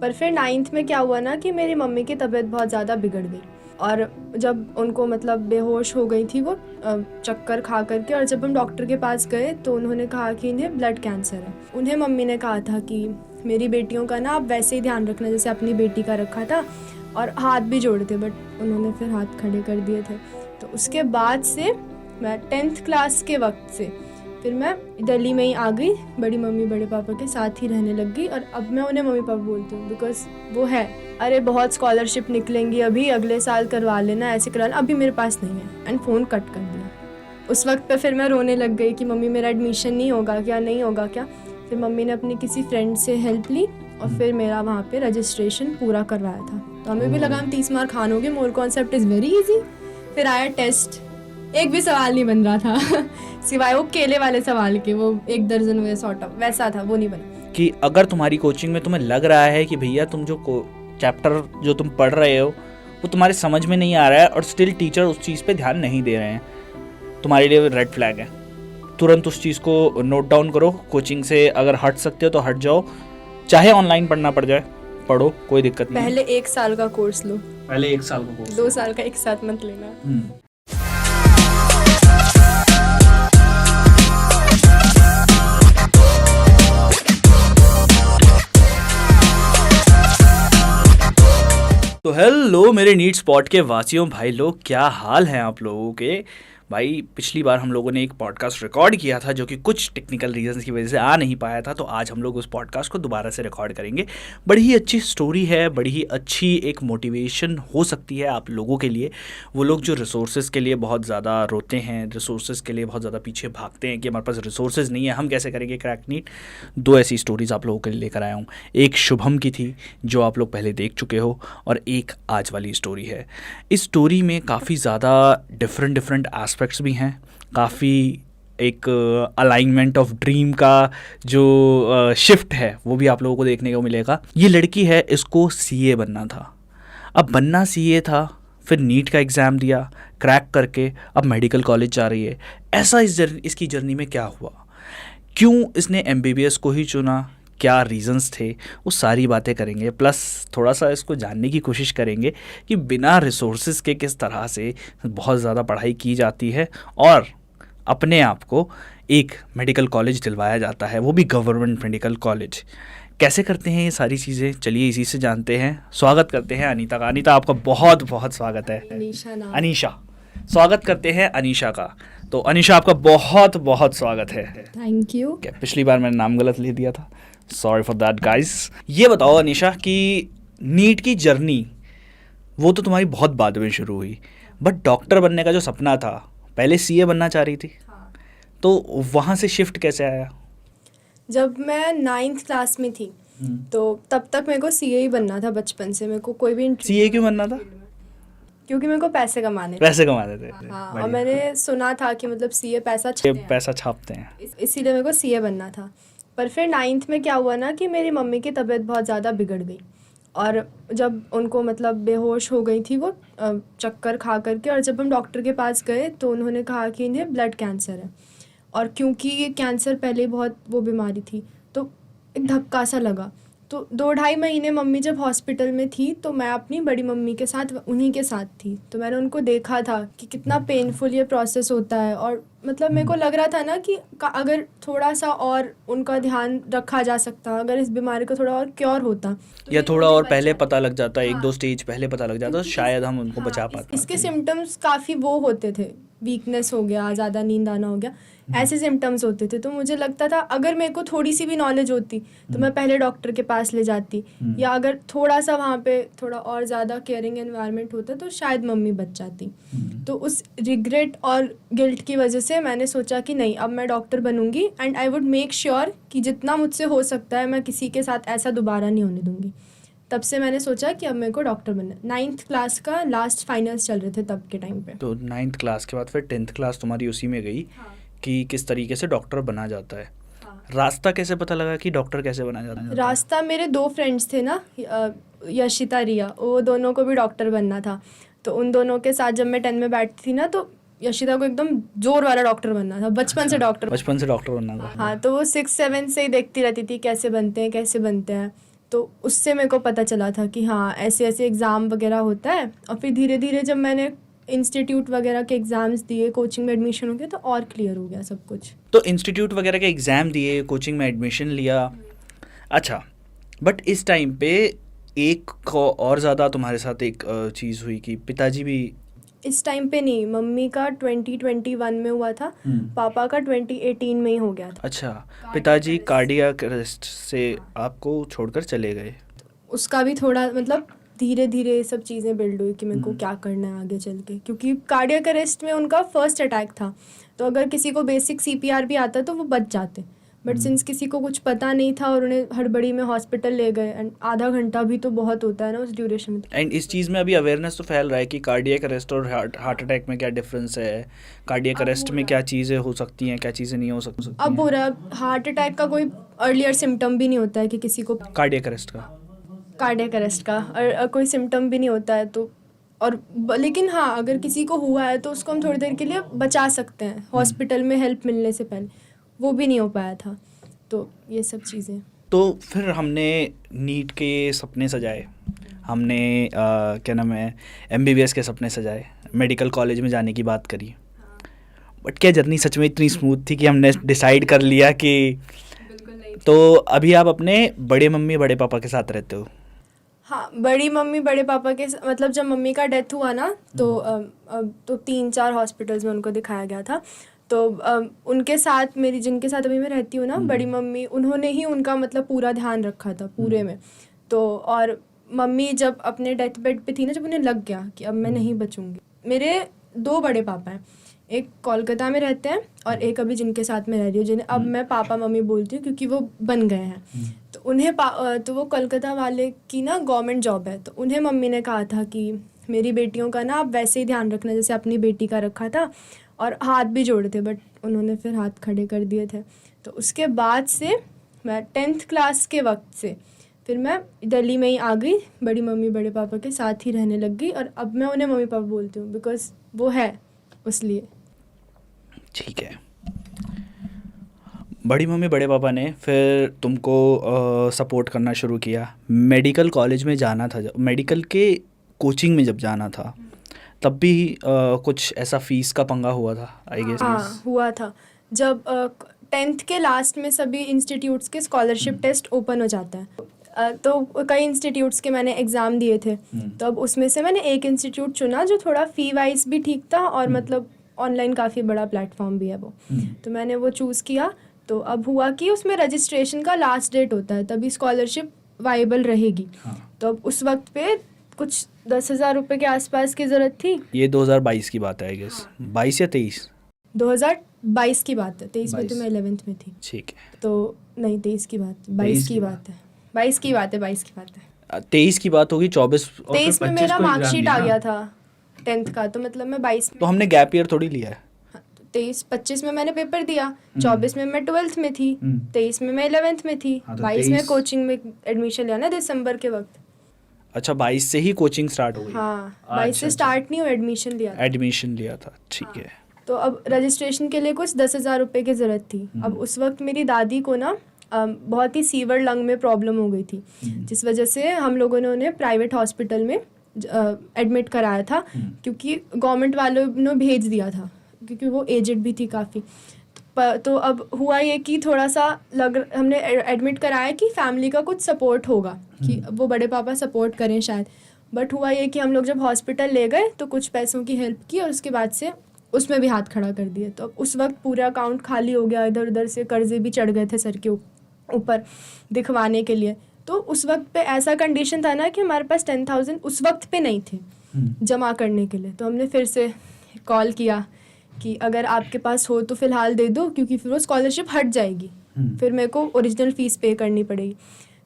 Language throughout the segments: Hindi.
पर फिर 9th में क्या हुआ ना कि मेरी मम्मी की तबीयत बहुत ज़्यादा बिगड़ गई और जब उनको मतलब बेहोश हो गई थी वो चक्कर खा करके, और जब हम डॉक्टर के पास गए तो उन्होंने कहा कि इन्हें ब्लड कैंसर है। उन्हें मम्मी ने कहा था कि मेरी बेटियों का ना आप वैसे ही ध्यान रखना जैसे अपनी बेटी का रखा था, और हाथ भी जोड़े थे, बट उन्होंने फिर हाथ खड़े कर दिए थे। तो उसके बाद से मैं 10th क्लास के वक्त से फिर मैं दिल्ली में ही आ गई, बड़ी मम्मी बड़े पापा के साथ ही रहने लग गई। और अब मैं उन्हें मम्मी पापा बोलती हूँ बिकॉज वो है, अरे बहुत स्कॉलरशिप निकलेंगी अभी, अगले साल करवा लेना, ऐसे करवा लेना, अभी मेरे पास नहीं है। एंड फ़ोन कट कर दिया। उस वक्त पे फिर मैं रोने लग गई कि मम्मी मेरा एडमिशन नहीं होगा क्या, नहीं होगा क्या। फिर मम्मी ने अपनी किसी फ्रेंड से हेल्प ली और फिर मेरा वहाँ पे रजिस्ट्रेशन पूरा करवाया था। तो हमें भी लगा हम 30 मार्क खानोगे, mole concept is very easy. फिर आया टेस्ट, एक भी सवाल नहीं बन रहा था सिवाय वो केले वाले सवाल के, वो 1 दर्जन हुए सॉर्ट ऑफ वैसा था, वो नहीं बना। कि अगर तुम्हारी कोचिंग में तुम्हें लग रहा है कि भैया तुम जो चैप्टर जो तुम पढ़ रहे हो वो तुम्हारे समझ में नहीं आ रहा है और स्टिल टीचर उस चीज़ पे ध्यान नहीं दे रहे हैं, तुम्हारे लिए रेड फ्लैग है। तुरंत उस चीज़ को नोट डाउन करो, कोचिंग से अगर हट सकते हो तो हट जाओ, चाहे ऑनलाइन पढ़ना पड़ जाए, पढ़ो, कोई दिक्कत नहीं। पहले 1 साल का कोर्स लो, पहले 1 साल का कोर्स, 2 साल का एक साथ मत लेना। तो हेलो मेरे नीट स्पॉट के वासियों, भाई लोग, क्या हाल हैं आप लोगों के। भाई पिछली बार हम लोगों ने एक पॉडकास्ट रिकॉर्ड किया था जो कि कुछ टेक्निकल रीजंस की वजह से आ नहीं पाया था, तो आज हम लोग उस पॉडकास्ट को दोबारा से रिकॉर्ड करेंगे। बड़ी ही अच्छी स्टोरी है, बड़ी ही अच्छी एक मोटिवेशन हो सकती है आप लोगों के लिए। वो लोग जो रिसोर्सेज के लिए बहुत ज़्यादा रोते हैं, रिसोर्सेज के लिए बहुत ज़्यादा पीछे भागते हैं कि हमारे पास रिसोर्सेज नहीं है, हम कैसे करेंगे क्रैक नीट। 2 ऐसी स्टोरीज़ आप लोगों के लिए लेकर आया हूँ। एक शुभम की थी जो आप लोग पहले देख चुके हो, और एक आज वाली स्टोरी है। इस स्टोरी में काफ़ी ज़्यादा डिफरेंट एस्पेक्ट्स भी हैं, काफ़ी एक अलाइनमेंट ऑफ ड्रीम का जो शिफ्ट है वो भी आप लोगों को देखने को मिलेगा। ये लड़की है, इसको सीए बनना था। अब बनना सीए था, फिर नीट का एग्ज़ाम दिया, क्रैक करके अब मेडिकल कॉलेज जा रही है। ऐसा इसकी जर्नी में क्या हुआ, क्यों इसने एमबीबीएस को ही चुना, क्या रीज़न्स थे, वो सारी बातें करेंगे। प्लस थोड़ा सा इसको जानने की कोशिश करेंगे कि बिना रिसोर्सेज के किस तरह से बहुत ज़्यादा पढ़ाई की जाती है और अपने आप को एक मेडिकल कॉलेज दिलवाया जाता है, वो भी गवर्नमेंट मेडिकल कॉलेज। कैसे करते हैं ये सारी चीज़ें, चलिए इसी से जानते हैं। स्वागत करते हैं अनीता का। अनीता, आपका बहुत बहुत स्वागत है। अनीशा, स्वागत करते हैं अनीशा का। तो अनीशा, आपका बहुत बहुत स्वागत है। Thank you. पिछली बार मैंने नाम गलत लिख दिया था, सॉरी फॉर दैट गाइस। ये बताओ अनीशा कि नीट की जर्नी वो तो तुम्हारी बहुत बाद में शुरू हुई, बट डॉक्टर बनने का जो सपना था, पहले सीए बनना चाह रही थी। हाँ। तो वहाँ से शिफ्ट कैसे आया? जब मैं 9th क्लास में थी तो तब तक मेरे को सीए ही बनना था। बचपन से मेरे को कोई भी सीए क्यों बनना था? क्योंकि मेरे को पैसे कमाने थे। पैसे कमाते थे। हाँ, और मैंने सुना था कि मतलब सीए पैसा छापते हैं, इसीलिए मेरे को सीए बनना था। पर फिर 9th में क्या हुआ ना कि मेरी मम्मी की तबीयत बहुत ज़्यादा बिगड़ गई, और जब उनको मतलब बेहोश हो गई थी वो चक्कर खा करके, और जब हम डॉक्टर के पास गए तो उन्होंने कहा कि इन्हें ब्लड कैंसर है। और क्योंकि ये कैंसर पहले बहुत वो बीमारी थी तो एक धक्का सा लगा। तो 2-2.5 महीने मम्मी जब हॉस्पिटल में थी तो मैं अपनी बड़ी मम्मी के साथ उन्हीं के साथ थी। तो मैंने उनको देखा था कि कितना पेनफुल ये प्रोसेस होता है, और मतलब मेरे को लग रहा था ना कि अगर थोड़ा सा और उनका ध्यान रखा जा सकता, अगर इस बीमारी को थोड़ा और क्योर होता तो या थोड़ा और पहले पता लग जाता, 1-2 स्टेज पहले पता लग जाता, तो शायद हम उनको बचा पाते। इसके सिम्टम्स काफ़ी वो होते थे, वीकनेस हो गया, ज़्यादा नींद आना हो गया, ऐसे सिम्टम्स होते थे। तो मुझे लगता था अगर मेरे को थोड़ी सी भी नॉलेज होती तो मैं पहले डॉक्टर के पास ले जाती, या अगर थोड़ा सा वहाँ पे थोड़ा और ज़्यादा केयरिंग एनवायरनमेंट होता तो शायद मम्मी बच जाती। तो उस रिग्रेट और गिल्ट की वजह से मैंने सोचा कि नहीं, अब मैं डॉक्टर बनूंगी and I would make sure कि जितना मुझसे हो सकता है मैं किसी के साथ ऐसा दोबारा नहीं होने दूंगी। तब से मैंने सोचा कि अब मेरे को डॉक्टर बनना है। 9th क्लास का लास्ट फाइनल्स चल रहे थे तब के टाइम पे। तो 9th क्लास के बाद फिर 10th क्लास तुम्हारी उसी में गई। हाँ। कि किस तरीके से डॉक्टर बना जाता है। हाँ। रास्ता कैसे पता लगा कि डॉक्टर कैसे बना जाता है? रास्ता, मेरे 2 फ्रेंड्स थे ना, यशिता, रिया, वो दोनों को भी डॉक्टर बनना था। तो उन दोनों के साथ जब मैं 10 में बैठती थी ना, तो यशिता को एकदम जोर वाला डॉक्टर बनना था, बचपन से डॉक्टर बनना था। हाँ, तो वो 6-7 से ही देखती रहती थी कैसे बनते हैं। तो उससे मेरे को पता चला था कि हाँ ऐसे ऐसे एग्ज़ाम वगैरह होता है। और फिर धीरे धीरे जब मैंने इंस्टीट्यूट वगैरह के एग्ज़ाम्स दिए, कोचिंग में एडमिशन हो गया, तो और क्लियर हो गया सब कुछ। तो इंस्टीट्यूट वगैरह के एग्ज़ाम दिए, कोचिंग में एडमिशन लिया, अच्छा। बट इस टाइम पे एक को और ज़्यादा तुम्हारे साथ एक चीज़ हुई कि पिताजी भी। इस टाइम पे नहीं, मम्मी का 2021 में हुआ था, पापा का 2018 में ही हो गया था। अच्छा, पिताजी कार्डियक अरेस्ट से आपको छोड़कर चले गए। उसका भी थोड़ा मतलब धीरे धीरे ये सब चीज़ें बिल्ड हुई कि मेरे को क्या करना है आगे चल के, क्योंकि कार्डियक अरेस्ट में उनका फर्स्ट अटैक था। तो अगर किसी को बेसिक CPR भी आता तो वो बच जाते, बट सिंस किसी को कुछ पता नहीं था और उन्हें हड़बड़ी में हॉस्पिटल ले गए, एंड आधा घंटा भी तो बहुत होता है ना उस ड्यूरेशन में। एंड इस चीज़ में अभी अवेयरनेस तो फैल रहा है कि कार्डियक अरेस्ट और हार्ट अटैक में क्या डिफरेंस है, कार्डियक अरेस्ट में क्या चीज़ें हो सकती हैं, क्या चीज़ें नहीं हो सकती। अब हो रहा, हार्ट अटैक का कोई अर्लियर सिम्टम भी नहीं होता है कि किसी को कार्डियक अरेस्ट का, कार्डियक अरेस्ट का और कोई सिम्टम भी नहीं होता है। तो और लेकिन हाँ, अगर किसी को हुआ है तो उसको हम थोड़ी देर के लिए बचा सकते हैं हॉस्पिटल में हेल्प मिलने से पहले, वो भी नहीं हो पाया था। तो ये सब चीज़ें। तो फिर हमने नीट के सपने सजाए, हमने क्या नाम है MBBS के सपने सजाए, मेडिकल कॉलेज में जाने की बात करी। बट क्या जर्नी सच में इतनी स्मूथ थी कि हमने डिसाइड कर लिया कि तो अभी आप अपने बड़े मम्मी बड़े पापा के साथ रहते हो? हाँ, बड़ी मम्मी बड़े पापा के मतलब जब मम्मी का डेथ हुआ ना तो 3-4 हॉस्पिटल्स में उनको दिखाया गया था। तो उनके साथ मेरी जिनके साथ अभी मैं रहती हूँ ना, बड़ी मम्मी, उन्होंने ही उनका मतलब पूरा ध्यान रखा था पूरे में। तो और मम्मी जब अपने डेथ बेड पे थी ना, जब उन्हें लग गया कि अब मैं नहीं बचूंगी, मेरे 2 बड़े पापा हैं, एक कोलकाता में रहते हैं और एक अभी जिनके साथ मैं रह रही हूँ, जिन्हें अब मैं पापा मम्मी बोलती हूँ क्योंकि वो बन गए हैं। तो उन्हें तो वो कोलकाता वाले की ना गवर्नमेंट जॉब है। तो उन्हें मम्मी ने कहा था कि मेरी बेटियों का ना आप वैसे ही ध्यान रखना जैसे अपनी बेटी का रखा था, और हाथ भी जोड़े थे, बट उन्होंने फिर हाथ खड़े कर दिए थे। तो उसके बाद से मैं 10th क्लास के वक्त से फिर मैं दिल्ली में ही आ गई, बड़ी मम्मी बड़े पापा के साथ ही रहने लग गई, और अब मैं उन्हें मम्मी पापा बोलती हूँ बिकॉज वो है उसलिए। ठीक है। बड़ी मम्मी बड़े पापा ने फिर तुमको सपोर्ट करना शुरू किया, मेडिकल कॉलेज में जाना था, जब मेडिकल के कोचिंग में जब जाना था तब भी कुछ ऐसा फीस का पंगा हुआ था आई गेस? हाँ, हुआ था। जब 10th के लास्ट में सभी इंस्टीट्यूट्स के स्कॉलरशिप टेस्ट ओपन हो जाता है, तो कई इंस्टीट्यूट्स के मैंने एग्ज़ाम दिए थे। तो अब उसमें से मैंने एक इंस्टीट्यूट चुना जो थोड़ा फ़ी वाइज भी ठीक था, और मतलब ऑनलाइन काफ़ी बड़ा प्लेटफॉर्म भी है वो। तो मैंने वो चूज़ किया। तो अब हुआ कि उसमें रजिस्ट्रेशन का लास्ट डेट होता है, तभी स्कॉलरशिप वाइबल रहेगी। तो अब उस वक्त पे कुछ 10,000 रुपये के आसपास की ज़रूरत थी। ये 2022 की बात है आई गेस, 22 या 23? 2022 की बात है, 23 में तो 22 मैं 11th में थी। ठीक है, तो नहीं, 23 की बात, 22 की बात है, 22 की बात है, 22 की बात है। 23 की बात होगी, 24 और फिर 23 में 25 मेरा को एग्जाम मार्कशीट दिया आ ना? गया था 10th का, तो मतलब मैं 22 में, तो हमने गैप ईयर थोड़ी लिया है। 23-25 में मैंने पेपर दिया, 24 में मैं 12th में थी, 23 में मैं 11th में थी, हाँ, तो 22 में 23 कोचिंग में एडमिशन लिया ना दिसंबर के वक्त। अच्छा, 22 से ही कोचिंग स्टार्ट हो गई? हाँ, 22 से स्टार्ट नहीं हुआ, एडमिशन लिया था। एडमिशन लिया था, ठीक है। तो अब रजिस्ट्रेशन के लिए कुछ 10,000 रुपये की ज़रूरत थी। अब उस वक्त मेरी दादी को ना बहुत ही सीवर लंग में प्रॉब्लम हो गई थी, जिस वजह से हम लोगों ने उन्हें प्राइवेट हॉस्पिटल में एडमिट कराया था, क्योंकि गवर्नमेंट वालों ने भेज दिया था क्योंकि वो एजेड भी थी काफ़ी। तो अब हुआ ये कि थोड़ा सा हमने एडमिट कराया कि फैमिली का कुछ सपोर्ट होगा, कि वो बड़े पापा सपोर्ट करें शायद। बट हुआ ये कि हम लोग जब हॉस्पिटल ले गए तो कुछ पैसों की हेल्प की, और उसके बाद से उसमें भी हाथ खड़ा कर दिए। तो अब उस वक्त पूरा अकाउंट खाली हो गया, इधर उधर से कर्जे भी चढ़ गए थे सर के ऊपर दिखवाने के लिए। तो उस वक्त पे ऐसा कंडीशन था ना कि हमारे पास 10,000 उस वक्त पे नहीं थे जमा करने के लिए। तो हमने फिर से कॉल किया कि अगर आपके पास हो तो फ़िलहाल दे दो, क्योंकि फिर वो स्कॉलरशिप हट जाएगी, फिर मेरे को ओरिजिनल फ़ीस पे करनी पड़ेगी।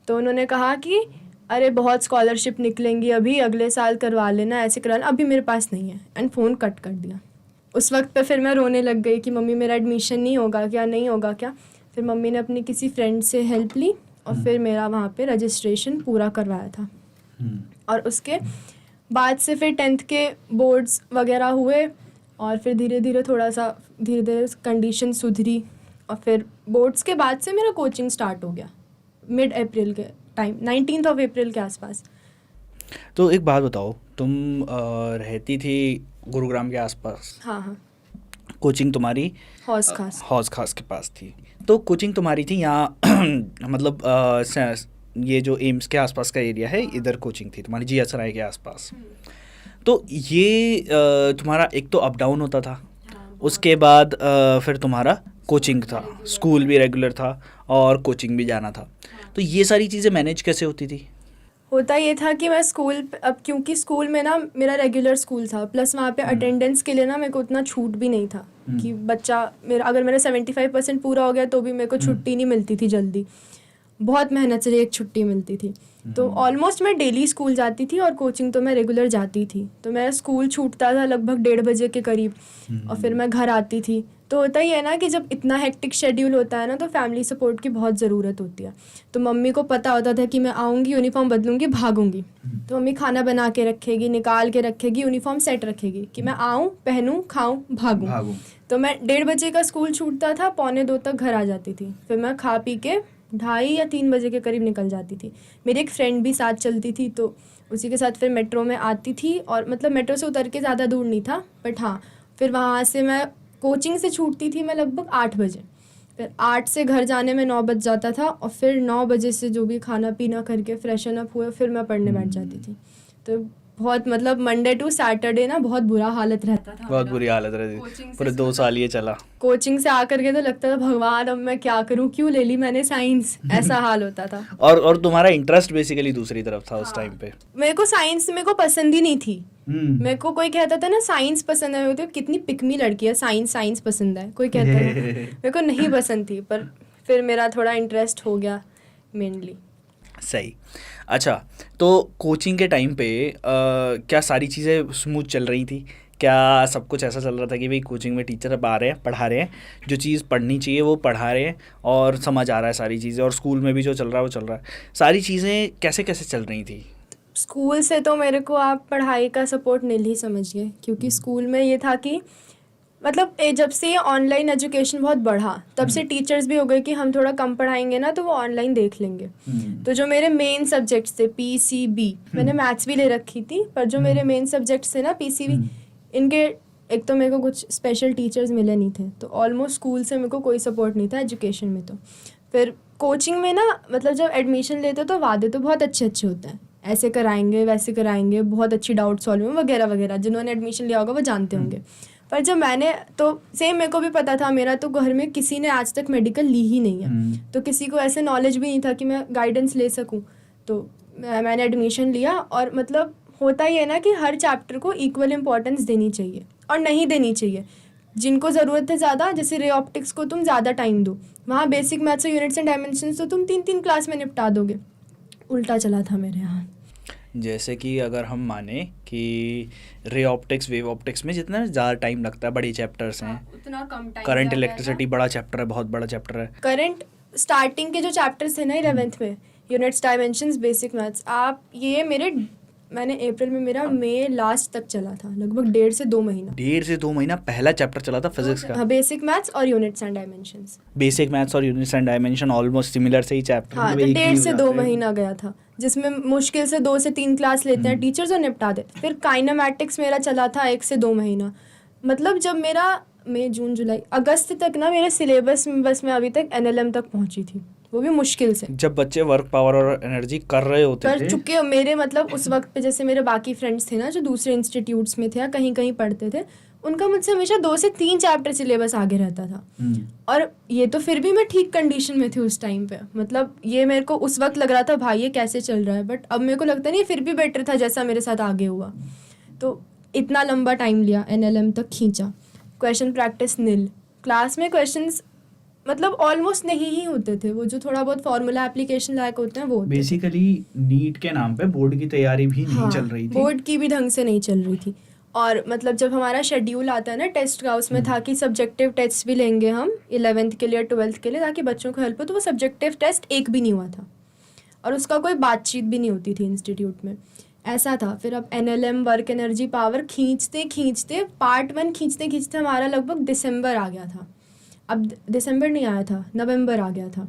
तो उन्होंने कहा कि अरे बहुत स्कॉलरशिप निकलेंगी अभी, अगले साल करवा लेना, ऐसे करा लेना, अभी मेरे पास नहीं है, एंड फ़ोन कट कर दिया। उस वक्त पे फिर मैं रोने लग गई कि मम्मी मेरा एडमिशन नहीं होगा क्या, नहीं होगा क्या। फिर मम्मी ने अपनी किसी फ्रेंड से हेल्प ली और फिर मेरा वहाँ पे रजिस्ट्रेशन पूरा करवाया था। और उसके बाद से फिर 10th के बोर्ड्स वगैरह हुए, और फिर धीरे धीरे कंडीशन सुधरी, और फिर बोर्ड्स के बाद से मेरा कोचिंग स्टार्ट हो गया मिड अप्रैल के टाइम, 19 अप्रैल के आसपास। तो एक बात बताओ, तुम रहती थी गुरुग्राम के आसपास, हाँ हाँ, कोचिंग तुम्हारी हौस खास। हौज खास के पास थी, तो कोचिंग तुम्हारी थी यहाँ मतलब ये जो एम्स के आसपास का एरिया है, इधर कोचिंग थी तुम्हारी जिया सराय के आसपास। तो ये तुम्हारा एक तो अप डाउन होता था, उसके बाद फिर तुम्हारा कोचिंग था, स्कूल भी रेगुलर था और कोचिंग भी जाना था, तो ये सारी चीज़ें मैनेज कैसे होती थी? होता ये था कि मैं स्कूल, अब क्योंकि स्कूल में ना मेरा रेगुलर स्कूल था, प्लस वहाँ पे अटेंडेंस के लिए ना मेरे को उतना छूट भी नहीं था कि बच्चा मेरा, अगर मेरा 75% पूरा हो गया तो भी मेरे को छुट्टी नहीं मिलती थी जल्दी, बहुत मेहनत से एक छुट्टी मिलती थी। तो ऑलमोस्ट मैं डेली स्कूल जाती थी और कोचिंग तो मैं रेगुलर जाती थी। तो मेरा स्कूल छूटता था लगभग 1:30 बजे के करीब और फिर मैं घर आती थी। तो होता ही है ना कि जब इतना हेक्टिक शेड्यूल होता है ना तो फैमिली सपोर्ट की बहुत ज़रूरत होती है। तो मम्मी को पता होता था कि मैं आऊँगी, यूनिफॉर्म बदलूँगी, भागूंगी, तो मम्मी खाना बना के रखेगी, निकाल के रखेगी, यूनिफॉर्म सेट रखेगी कि मैं आऊँ, पहनूँ, खाऊँ, भागूँ। तो मैं 1:30 बजे का स्कूल छूटता था, 1:45 तक घर आ जाती थी। फिर मैं खा पी के 2:30 या 3 बजे के करीब निकल जाती थी। मेरी एक फ्रेंड भी साथ चलती थी, तो उसी के साथ फिर मेट्रो में आती थी। और मतलब मेट्रो से उतर के ज़्यादा दूर नहीं था, बट हाँ, फिर वहाँ से मैं कोचिंग से छूटती थी मैं लगभग 8 बजे। फिर 8 से घर जाने में 9 बज जाता था और फिर 9 बजे से जो भी खाना पीना करके फ्रेशन अप हुए फिर मैं पढ़ने बैठ जाती थी। तो बहुत मतलब मंडे टू सैटरडे ना बहुत बुरा हालत रहता था, बहुत बुरी हालत रहती, पूरे 2 साल ये चला। कोचिंग से आकर के तो लगता था भगवान अब मैं क्या करूं, क्यों ले ली मैंने साइंस, ऐसा हाल होता था। और तुम्हारा इंटरेस्ट बेसिकली दूसरी तरफ था उस टाइम पे? मेरे को साइंस मेरे को पसंद ही नहीं थी। मेरे को कोई कहता था ना साइंस पसंद है, तो कितनी पिकमी लड़की है, साइंस पसंद है, कोई कहता है मेरे को नहीं पसंद थी। पर फिर मेरा थोड़ा इंटरेस्ट हो गया मेनली। सही। अच्छा, तो कोचिंग के टाइम पे क्या सारी चीज़ें स्मूथ चल रही थी? क्या सब कुछ ऐसा चल रहा था कि भाई कोचिंग में टीचर अब आ रहे हैं, पढ़ा रहे हैं, जो चीज़ पढ़नी चाहिए वो पढ़ा रहे हैं और समझ आ रहा है सारी चीज़ें, और स्कूल में भी जो चल रहा है वो चल रहा है, सारी चीज़ें कैसे कैसे चल रही थी? स्कूल से तो मेरे को आप पढ़ाई का सपोर्ट नहीं ही समझिए, क्योंकि स्कूल में ये था कि मतलब जब से ये ऑनलाइन एजुकेशन बहुत बढ़ा तब से टीचर्स भी हो गए कि हम थोड़ा कम पढ़ाएंगे ना तो वो ऑनलाइन देख लेंगे। तो जो मेरे मेन सब्जेक्ट्स थे PCB, मैंने मैथ्स भी ले रखी थी, पर जो मेरे मेन सब्जेक्ट्स थे ना PCB, इनके एक तो मेरे को कुछ स्पेशल टीचर्स मिले नहीं थे, तो ऑलमोस्ट स्कूल से मेरे को कोई सपोर्ट नहीं था एजुकेशन में। तो फिर कोचिंग में ना मतलब जब एडमिशन लेते तो वादे तो बहुत अच्छे अच्छे होते हैं, ऐसे कराएंगे वैसे कराएंगे, बहुत अच्छी डाउट सॉल्विंग वगैरह वगैरह, जिन्होंने एडमिशन लिया होगा वो जानते होंगे। पर जब मैंने तो सेम मेरे को भी पता था, मेरा तो घर में किसी ने आज तक मेडिकल ली ही नहीं है, तो किसी को ऐसे नॉलेज भी नहीं था कि मैं गाइडेंस ले सकूं। तो मैंने एडमिशन लिया और मतलब होता ही है ना कि हर चैप्टर को इक्वल इम्पोर्टेंस देनी चाहिए और नहीं देनी चाहिए। जिनको ज़रूरत है ज़्यादा, जैसे रे ऑप्टिक्स को तुम ज़्यादा टाइम दो, वहाँ बेसिक मैथ्स और यूनिट्स एंड डायमेंशंस तो तुम 3 क्लास में निपटा दोगे। उल्टा चला था मेरे यहाँ। जैसे कि अगर हम माने कि रे ऑप्टिक्स वेव ऑप्टिक्स में जितना ज़्यादा टाइम लगता है, बड़े चैप्टर्स हैं, उतना कम टाइम। करंट इलेक्ट्रिसिटी बड़ा चैप्टर है, बहुत बड़ा चैप्टर है। करंट स्टार्टिंग के जो चैप्टर्स थे ना 11th में, यूनिट्स डायमेंशंस बेसिक मैथ्स, आप ये मैंने अप्रैल में, मेरा मई लास्ट तक चला था, लगभग 1.5 से 2 महीना। 1.5 से 2 महीना पहला चैप्टर चला था फिजिक्स का? हाँ, बेसिक मैथ्स और units and dimensions. Basic maths और units and dimension almost similar से ही चैप्टर। हाँ, तो 1.5 से 2 महीना गया था, जिसमें मुश्किल से 2 से 3 क्लास लेते हैं टीचर्स और निपटा देते। फिर काइनेमैटिक्स मेरा चला था 1 से 2 महीना। मतलब जब मेरा मई जून जुलाई अगस्त तक ना मेरे सिलेबस में बस मैं अभी तक NLM तक पहुंची थी, वो भी मुश्किल से। जब बच्चे वर्क पावर और एनर्जी कर रहे होते थे, कर चुके मेरे मतलब उस वक्त पे, जैसे मेरे बाकी फ्रेंड्स थे ना जो दूसरे इंस्टीट्यूट्स में थे या कहीं कहीं पढ़ते थे, उनका मुझसे हमेशा 2 से 3 चैप्टर सिलेबस आगे रहता था। और ये तो फिर भी मैं ठीक कंडीशन में थी उस टाइम पे, मतलब ये मेरे को उस वक्त लग रहा था भाई ये कैसे चल रहा है, बट अब मेरे को लगता नहीं फिर भी बेटर था जैसा मेरे साथ आगे हुआ। तो इतना लंबा टाइम लिया, NLM तक खींचा, क्वेश्चन प्रैक्टिस नील, क्लास में क्वेश्चंस मतलब ऑलमोस्ट नहीं ही होते थे, वो जो थोड़ा बहुत फॉर्मूला एप्लीकेशन लायक होते हैं वो होते बेसिकली नीट के नाम पे बोर्ड की तैयारी भी नहीं चल रही थी। बोर्ड की भी ढंग से नहीं चल रही थी। और मतलब जब हमारा शेड्यूल आता है ना टेस्ट का, उसमें था कि सब्जेक्टिव टेस्ट भी लेंगे हम 11th के लिए 12th के लिए, ताकि बच्चों को हेल्प हो। तो वो सब्जेक्टिव टेस्ट एक भी नहीं हुआ था और उसका कोई बातचीत भी नहीं होती थी इंस्टीट्यूट में, ऐसा था। फिर अब NLM वर्क एनर्जी पावर खींचते खींचते पार्ट 1 खींचते खींचते हमारा लगभग दिसंबर आ गया था। अब दिसंबर नहीं आया था, नवंबर आ गया था।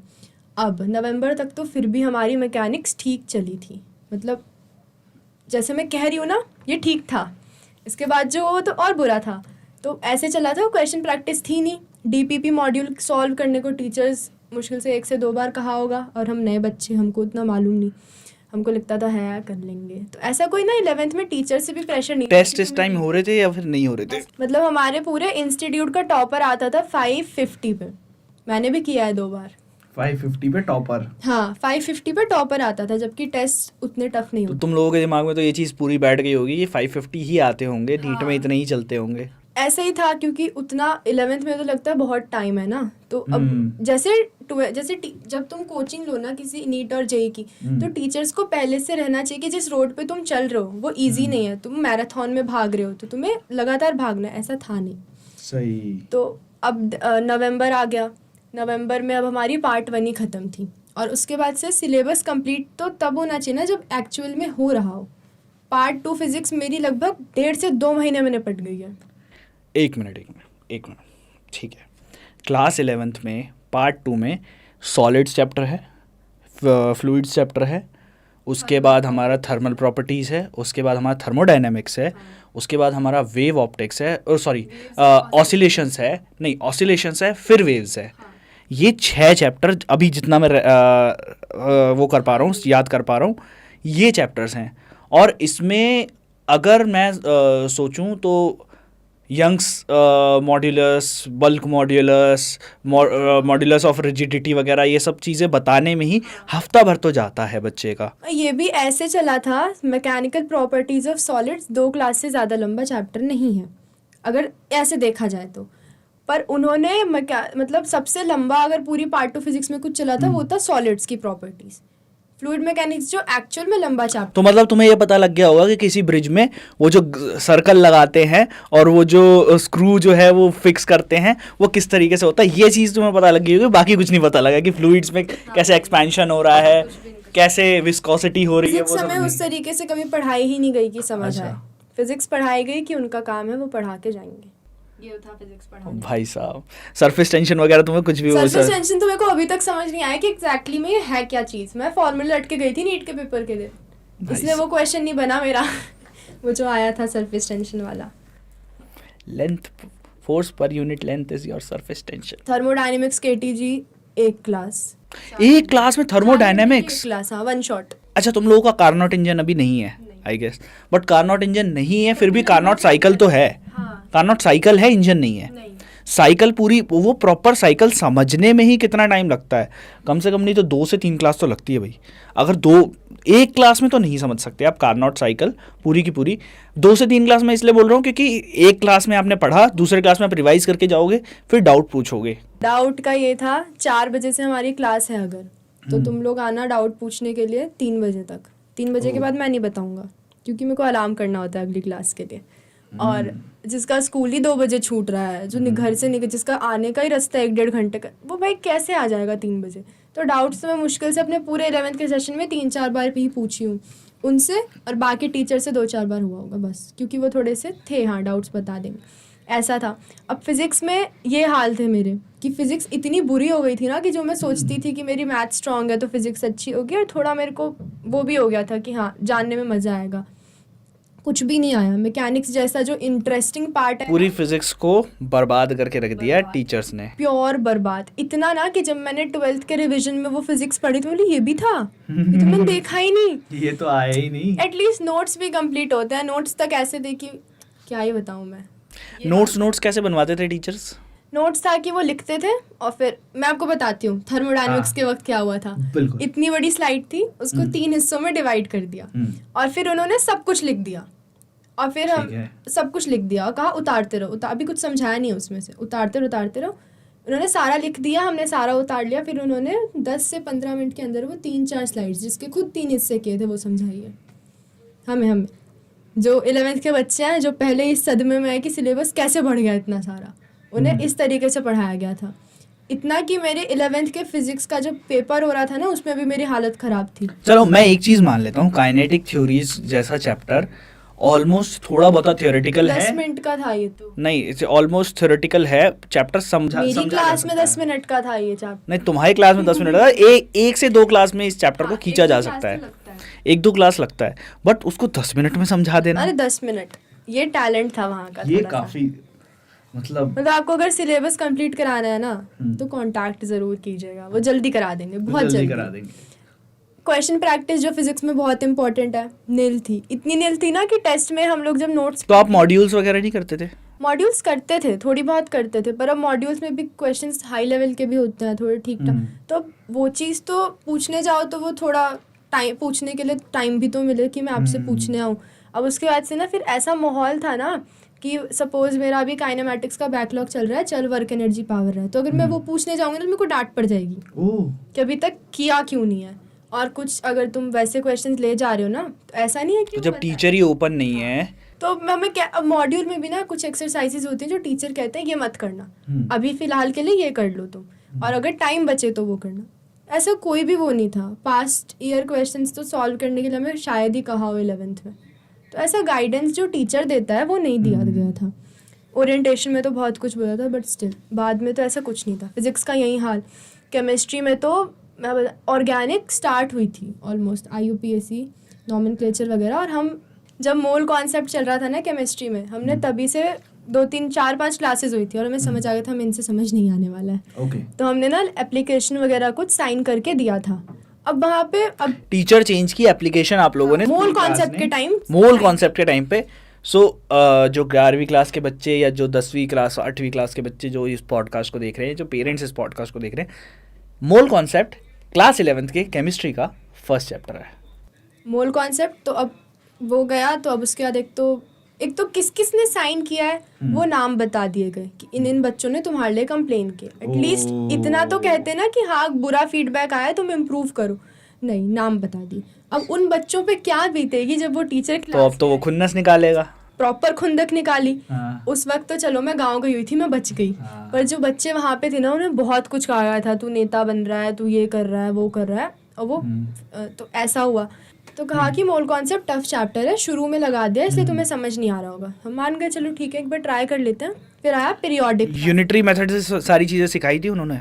अब नवंबर तक तो फिर भी हमारी मैकेनिक्स ठीक चली थी, मतलब जैसे मैं कह रही हूँ ना ये ठीक था, इसके बाद जो वो तो और बुरा था। तो ऐसे चला था, क्वेश्चन प्रैक्टिस थी नहीं, डीपीपी मॉड्यूल सॉल्व करने को टीचर्स मुश्किल से 1 से 2 बार कहा होगा, और हम नए बच्चे, हमको इतना मालूम नहीं, हमको लगता था है कर लेंगे। तो ऐसा कोई ना 11th में टीचर से भी प्रेशर नहीं। टेस्ट इस टाइम हो रहे थे या फिर नहीं हो रहे थे? मतलब हमारे पूरे इंस्टीट्यूट का टॉपर आता था 550 पे, मैंने भी किया है 2 बार। 550 पे टॉपर? हाँ 550 पे टॉपर आता था, जबकि टेस्ट उतने टफ नहीं तो होते। तुम लोगों के दिमाग में तो ये चीज़ पूरी बैठ गई होगी, ये 550 ही आते होंगे, नीट में इतने ही चलते होंगे। ऐसे ही था, क्योंकि उतना 11th में तो लगता है बहुत टाइम है ना, तो अब जैसे जब तुम कोचिंग लो ना किसी नीट और जेई की, तो टीचर्स को पहले से रहना चाहिए कि जिस रोड पे तुम चल रहे हो वो इजी नहीं है, तुम मैराथन में भाग रहे हो तो तुम्हें लगातार भागना है, ऐसा था नहीं। सही। तो अब नवंबर आ गया, नवंबर में अब हमारी पार्ट 1 ही ख़त्म थी, और उसके बाद से सिलेबस कंप्लीट तो तब होना चाहिए ना जब एक्चुअल में हो रहा हो। पार्ट 2 फिजिक्स मेरी लगभग 1.5 से 2 महीने में निपट गई है। एक मिनट, ठीक है। क्लास 11th में पार्ट 2 में सॉलिड्स चैप्टर है, फ्लूइड्स चैप्टर है, उसके बाद हमारा थर्मल प्रॉपर्टीज़ है, उसके बाद हमारा थर्मोडायनेमिक्स है, उसके बाद हमारा वेव ऑप्टिक्स है, और सॉरी ऑसिलेशंस है, फिर वेव्स है। ये 6 चैप्टर अभी जितना मैं वो कर पा रहा हूँ, याद कर पा रहा हूँ, ये चैप्टर्स हैं। और इसमें अगर मैं सोचूं तो young's modulus, bulk modulus of rigidity वगैरह, ये सब चीज़ें बताने में ही हफ्ता भर तो जाता है बच्चे का। ये भी ऐसे चला था, mechanical properties of solids 2 class से ज़्यादा लंबा चैप्टर नहीं है अगर ऐसे देखा जाए तो, पर उन्होंने मतलब सबसे लंबा अगर पूरी पार्ट 2 फिजिक्स में कुछ चला था वो था सॉलिड्स की प्रॉपर्टीज। फ्लूइड मैकेनिक्स जो एक्चुअल में लंबा चैप्टर। तो मतलब तुम्हें ये पता लग गया होगा कि किसी ब्रिज में वो जो सर्कल लगाते हैं और वो जो स्क्रू जो है वो फिक्स करते हैं वो किस तरीके से होता है, ये चीज़ तुम्हें पता लग गई होगी, बाकी कुछ नहीं पता लगा कि फ्लूइड्स में कैसे एक्सपेंशन हो रहा है, कैसे विस्कोसिटी हो रही है, वो सब हमें उस तरीके से कभी पढ़ाई ही नहीं गई कि समझ आए। फिजिक्स पढ़ाई गई कि उनका काम है वो पढ़ा के जाएंगे, ये था फिजिक्स पढ़ाने। भाई साहब, सरफेस टेंशन वगैरह तुम्हें कुछ भी सरफेस टेंशन तो मेरे को अभी तक समझ नहीं आया कि एग्जैक्टली में ये है क्या चीज़। मैं फॉर्मूला लटके गई थी नीट के पेपर के दिन, इसलिए वो क्वेश्चन नहीं बना मेरा वो जो आया था सरफेस टेंशन वाला। Length, force per unit length is your surface tension. Thermodynamics KTG एक क्लास में थर्मोडायनेमिक्स क्लास, हाँ 1 शॉट। अच्छा, तुम लोगों का कार्नोट इंजन अभी नहीं है I guess, but Carnot engine नहीं है फिर भी कार्नोट साइकिल तो है। कार्नोट साइकिल है, इंजन नहीं है। साइकिल पूरी वो प्रॉपर साइकिल समझने में ही कितना टाइम लगता है, कम से कम नहीं तो 2 से 3 क्लास तो लगती है भाई। अगर 1 क्लास में तो नहीं समझ सकते आप कार्नोट साइकिल पूरी की पूरी, 2 से 3 क्लास में इसलिए बोल रहा हूँ क्योंकि 1 क्लास में आपने पढ़ा, दूसरे क्लास में आप रिवाइज करके जाओगे, फिर डाउट पूछोगे। डाउट का ये था 4 बजे से हमारी क्लास है अगर, तो तुम लोग आना डाउट पूछने के लिए 3 बजे तक। 3 बजे के बाद मैं नहीं बताऊंगा क्योंकि मेरे को अलार्म करना होता है अगली क्लास के लिए। और जिसका स्कूल ही 2 बजे छूट रहा है, जो घर से निकल, जिसका आने का ही रास्ता 1-1.5 घंटे का, वो भाई कैसे आ जाएगा 3 बजे। तो डाउट्स तो मैं मुश्किल से अपने पूरे 11th के सेशन में 3-4 बार भी पूछी हूँ उनसे, और बाकी टीचर से 2-4 बार हुआ होगा बस, क्योंकि वो थोड़े से थे हाँ डाउट्स बता देंगे, ऐसा था। अब फिज़िक्स में ये हाल थे मेरे कि फ़िज़िक्स इतनी बुरी हो गई थी ना कि जो मैं सोचती थी कि मेरी मैथ स्ट्रॉन्ग है तो फिज़िक्स अच्छी होगी, और थोड़ा मेरे को वो भी हो गया था कि हाँ जानने में मज़ा आएगा, कुछ भी नहीं आया। मैकेनिक्स जैसा जो इंटरेस्टिंग पार्ट है, पूरी फिजिक्स को बर्बाद करके रख दिया टीचर्स ने, प्योर बर्बाद। इतना ना कि जब मैंने 12th के रिवीजन में वो फिजिक्स पढ़ी तो बोली ये भी था, ये तो मैंने देखा ही नहीं, ये तो आया ही नहीं। एटलीस्ट नोट्स भी कंप्लीट होते हैं, नोट्स तक ऐसे देखी क्या ही बताऊँ मैं। नोट्स कैसे बनवाते थे टीचर्स? नोट्स था कि वो लिखते थे और फिर मैं आपको बताती हूँ थर्मोडायनेमिक्स के वक्त क्या हुआ था। इतनी बड़ी स्लाइड थी, उसको 3 हिस्सों में डिवाइड कर दिया और फिर उन्होंने सब कुछ लिख दिया, और फिर हम सब कुछ लिख दिया और कहा उतारते रहो, अभी कुछ समझाया नहीं है उसमें से, उतारते रहो। उन्होंने सारा लिख दिया, हमने सारा उतार लिया, फिर उन्होंने 10 से 15 मिनट के अंदर वो 3-4 स्लाइड्स जिसके खुद 3 हिस्से किए थे वो समझाई है हमें जो 11th के बच्चे हैं, जो पहले इस सदमे में है कि सिलेबस कैसे बढ़ गया इतना सारा, उन्हें इस तरीके से पढ़ाया गया था। इतना कि मेरे 11th के फिजिक्स का जब पेपर हो रहा था ना उसमें भी मेरी हालत ख़राब थी। चलो मैं एक चीज़ मान लेता हूँ, काइनेटिक थ्योरीज जैसा चैप्टर ऑलमोस्ट थोड़ा बहुत थियोरेटिकल 10 है, मिनट का था ये तो। नहीं इसे ऑलमोस्ट थियोरेटिकल है, चैप्टर समझा मेरी समझा जा क्लास में सकता 10 है। मिनट का था ये चैप्टर। नहीं तुम्हारी क्लास में 10 मिनट का, एक से 2 क्लास में इस चैप्टर को खींचा जा सकता है, 1-2 क्लास लगता है, बट उसको 10 मिनट में समझा देना, अरे 10 मिनट, ये टैलेंट था वहाँ का ये थोड़ा सा। काफी मतलब आपको अगर सिलेबस कंप्लीट कराना है ना तो कांटेक्ट जरूर कीजिएगा, वो जल्दी करा देंगे, बहुत जल्दी जल्दी करा देंगे। क्वेश्चन प्रैक्टिस जो फिजिक्स में बहुत इंपॉर्टेंट है, नील थी, इतनी नील थी ना कि टेस्ट में हम लोग जब नोट्स, तो आप मॉड्यूल्स वगैरह नहीं करते थे? मॉड्यूल्स करते थे, थोड़ी बहुत करते थे, पर अब मॉड्यूल्स में भी क्वेश्चंस हाई लेवल के भी होते हैं थोड़े ठीक ठाक, तो वो चीज़ तो पूछने जाओ तो वो थोड़ा टाइम, पूछने के लिए टाइम भी तो मिले कि मैं आपसे पूछने आऊँ। अब उसके बाद से ना फिर ऐसा माहौल था ना कि सपोज मेरा अभी काइनेमेटिक्स का बैकलॉग चल रहा है, चल वर्क एनर्जी पावर है, तो अगर मैं वो पूछने जाऊँगी तो मेरे को डांट पड़ जाएगी कि अभी तक किया क्यों नहीं है। और कुछ अगर तुम वैसे क्वेश्चंस ले जा रहे हो ना तो ऐसा नहीं है कि तो जब टीचर ही ओपन नहीं है तो हमें क्या, अब मॉड्यूल में भी ना कुछ एक्सरसाइजेज होती हैं जो टीचर कहते हैं ये मत करना, अभी फिलहाल के लिए ये कर लो तुम, और अगर टाइम बचे तो वो करना। ऐसा कोई भी वो नहीं था। पास्ट ईयर क्वेश्चंस तो सॉल्व करने के लिए हमें शायद ही कहा हो 11th में, तो ऐसा गाइडेंस जो टीचर देता है वो नहीं दिया गया था। ओरिएंटेशन में तो बहुत कुछ बोला था, बट स्टिल बाद में तो ऐसा कुछ नहीं था। फिजिक्स का यही हाल। केमिस्ट्री में तो मैं ऑर्गेनिक स्टार्ट हुई थी ऑलमोस्ट, IUPAC नॉमेनक्लेचर वगैरह, और हम जब मोल कॉन्सेप्ट चल रहा था ना केमिस्ट्री में, हमने तभी से 2-3-4-5 क्लासेस हुई थी और हमें समझ आ गया था हमें इनसे समझ नहीं आने वाला है। तो हमने ना एप्लीकेशन वगैरह कुछ साइन करके दिया था। अब वहाँ पे अब टीचर चेंज की एप्लीकेशन आप लोगों ने मोल कॉन्सेप्ट के टाइम, मोल कॉन्सेप्ट के टाइम पे। सो जो 11वीं क्लास के बच्चे या जो 10वीं क्लास 8वीं क्लास के बच्चे जो इस पॉडकास्ट को देख रहे हैं, जो पेरेंट्स इस पॉडकास्ट को देख रहे हैं, मोल कॉन्सेप्ट क्लास 11th के केमिस्ट्री का फर्स्ट चैप्टर है। मोल कॉन्सेप्ट तो अब वो गया, तो अब उसके बाद एक तो किस किस ने साइन किया है वो नाम बता दिए गए कि इन बच्चों ने तुम्हारे लिए कंप्लेन किया। एटलीस्ट इतना तो कहते ना कि हाँ बुरा फीडबैक आया तुम इम्प्रूव करो, नहीं नाम बता दिए। अब उन बच्चों पे क्या बीतेगी जब वो टीचर तो अब तो वो खुन्नस निकालेगा, प्रॉपर खुंदक निकाली। उस वक्त तो चलो मैं गांव गई हुई थी, मैं बच गई, पर जो बच्चे वहाँ पे थे ना उन्हें बहुत कुछ कहा गया था, तू नेता बन रहा है, तू ये कर रहा है, वो कर रहा है, और वो तो ऐसा हुआ। तो कहा कि मोल कॉन्सेप्ट टफ चैप्टर है, शुरू में लगा दिया इसलिए तुम्हें समझ नहीं आ रहा होगा। हम मान गए चलो ठीक है एक बार ट्राई कर लेते हैं। फिर आया पीरियोडिक। यूनिटरी मेथड से सारी चीजें सिखाई थी उन्होंने।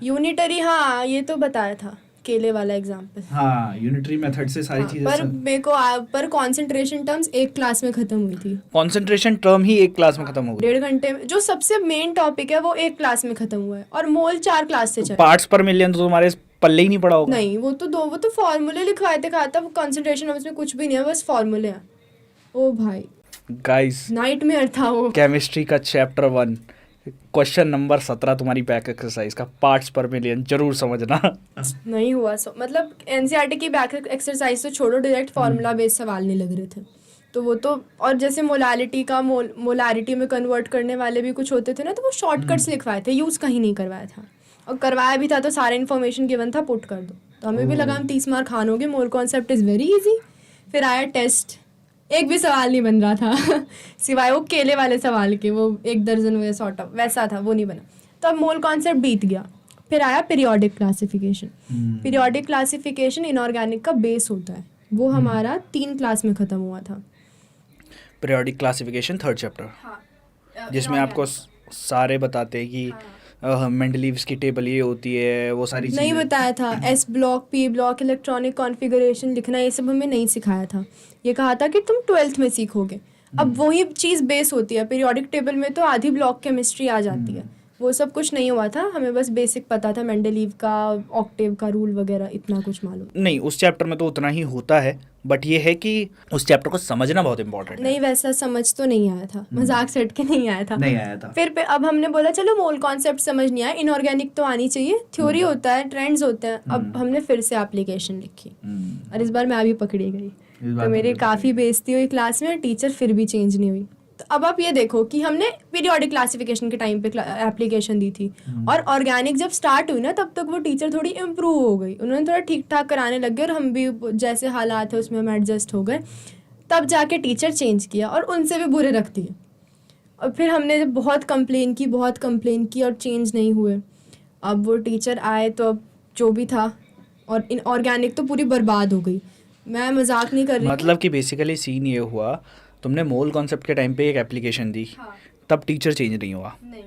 यूनिटरी, हाँ ये तो बताया था, केले वाला एग्जाम्पल। हाँ यूनिटरी मेथड से सारी चीजें। पर मेरे को पर कंसंट्रेशन टर्म्स एक क्लास में खत्म हुई थी। कंसंट्रेशन टर्म ही एक क्लास में खत्म हो गई। 1.5 घंटे में जो सबसे मेन टॉपिक है वो एक क्लास में खत्म हुआ है, और मोल 4 क्लास से चला। पार्ट्स पर मिलियन तो तुम्हारे पल्ले ही नहीं पड़ा होगा। नहीं वो तो फॉर्मूले लिखवाए थे, कहा था वो कंसंट्रेशन टर्म्स में कुछ भी नहीं है, बस फॉर्मूले हैं। ओ भाई गाइस नाइटमेयर था वो। केमिस्ट्री का चैप्टर 1 क्वेश्चन नंबर 17 तुम्हारी बैक एक्सरसाइज का पार्ट्स पर मिलियन जरूर समझना। नहीं हुआ मतलब NCERT की बैक एक्सरसाइज तो छोड़ो, डायरेक्ट फार्मूला बेस्ड सवाल नहीं लग रहे थे। तो वो तो, और जैसे मोलालिटी का मोलारिटी में कन्वर्ट करने वाले भी कुछ होते थे ना, तो वो शॉर्टकट्स लिखवाए थे, यूज़ कहीं नहीं करवाया था, और करवाया भी था तो सारे इन्फॉर्मेशन गिवन था, पुट कर दो। तो हमें भी लगा हम 30 मार्क खानोगे, mole concept is very easy. फिर आया टेस्ट, एक भी सवाल नहीं बन रहा था सिवाय वो केले वाले सवाल के, वो 1 दर्जन में सॉर्ट ऑफ वैसा था, वो नहीं बना। तो अब मोल कॉन्सेप्ट बीत गया। फिर आया periodic classification. Periodic classification inorganic का बेस होता है, वो हमारा 3 क्लास में ख़त्म हुआ था। पीरियोडिक क्लासिफिकेशन 3rd चैप्टर, जिसमें आपको सारे बताते हैं कि मेंडलीव्स की टेबल ये होती है, वो सारी चीज़ें। नहीं बताया था S block, P block, electronic configuration लिखना, ये सब हमें नहीं सिखाया था। ये कहा था कि तुम 12th में सीखोगे। अब वही चीज़ बेस होती है। पीरियोडिक टेबल में तो आधी ब्लॉक केमिस्ट्री आ जाती है, वो सब कुछ नहीं हुआ था। हमें बस बेसिक पता था, मेंडलीव का ऑक्टेव का रूल वगैरह, इतना कुछ मालूम नहीं। उस चैप्टर में तो उतना ही होता है, बट ये है कि उस चैप्टर को समझना बहुत इंपॉर्टेंट है। नहीं वैसा समझ तो नहीं आया था, मजाक सेट के नहीं आया था। फिर अब हमने बोला चलो मोल कॉन्सेप्ट समझ नहीं आया, इनऑर्गेनिक तो आनी चाहिए, थ्योरी होता है, ट्रेंड्स होते हैं। अब हमने फिर से एप्लीकेशन लिखी, और इस बार मैं भी पकड़ी गई, तो मेरी काफ़ी बेइज्जती हुई क्लास में, टीचर फिर भी चेंज नहीं हुई। तो अब आप ये देखो कि हमने पीरियोडिक क्लासिफिकेशन के टाइम पे एप्लीकेशन दी थी, और ऑर्गेनिक जब स्टार्ट हुई ना तब तक वो टीचर थोड़ी इम्प्रूव हो गई, उन्होंने थोड़ा ठीक ठाक कराने लग गए, और हम भी जैसे हालात है उसमें हम एडजस्ट हो गए। तब जाके टीचर चेंज किया, और उनसे भी बुरे रख दिए। और फिर हमने जब बहुत कंप्लेन की और चेंज नहीं हुए, अब वो टीचर आए तो अब जो भी था, और इन ऑर्गेनिक तो पूरी बर्बाद हो गई। मैं मजाक नहीं कर रही, मतलब कि बेसिकली सीन ये हुआ, तुमने मोल कॉन्सेप्ट के टाइम पे एक एप्लीकेशन दी, हाँ, तब टीचर चेंज नहीं हुआ। नहीं,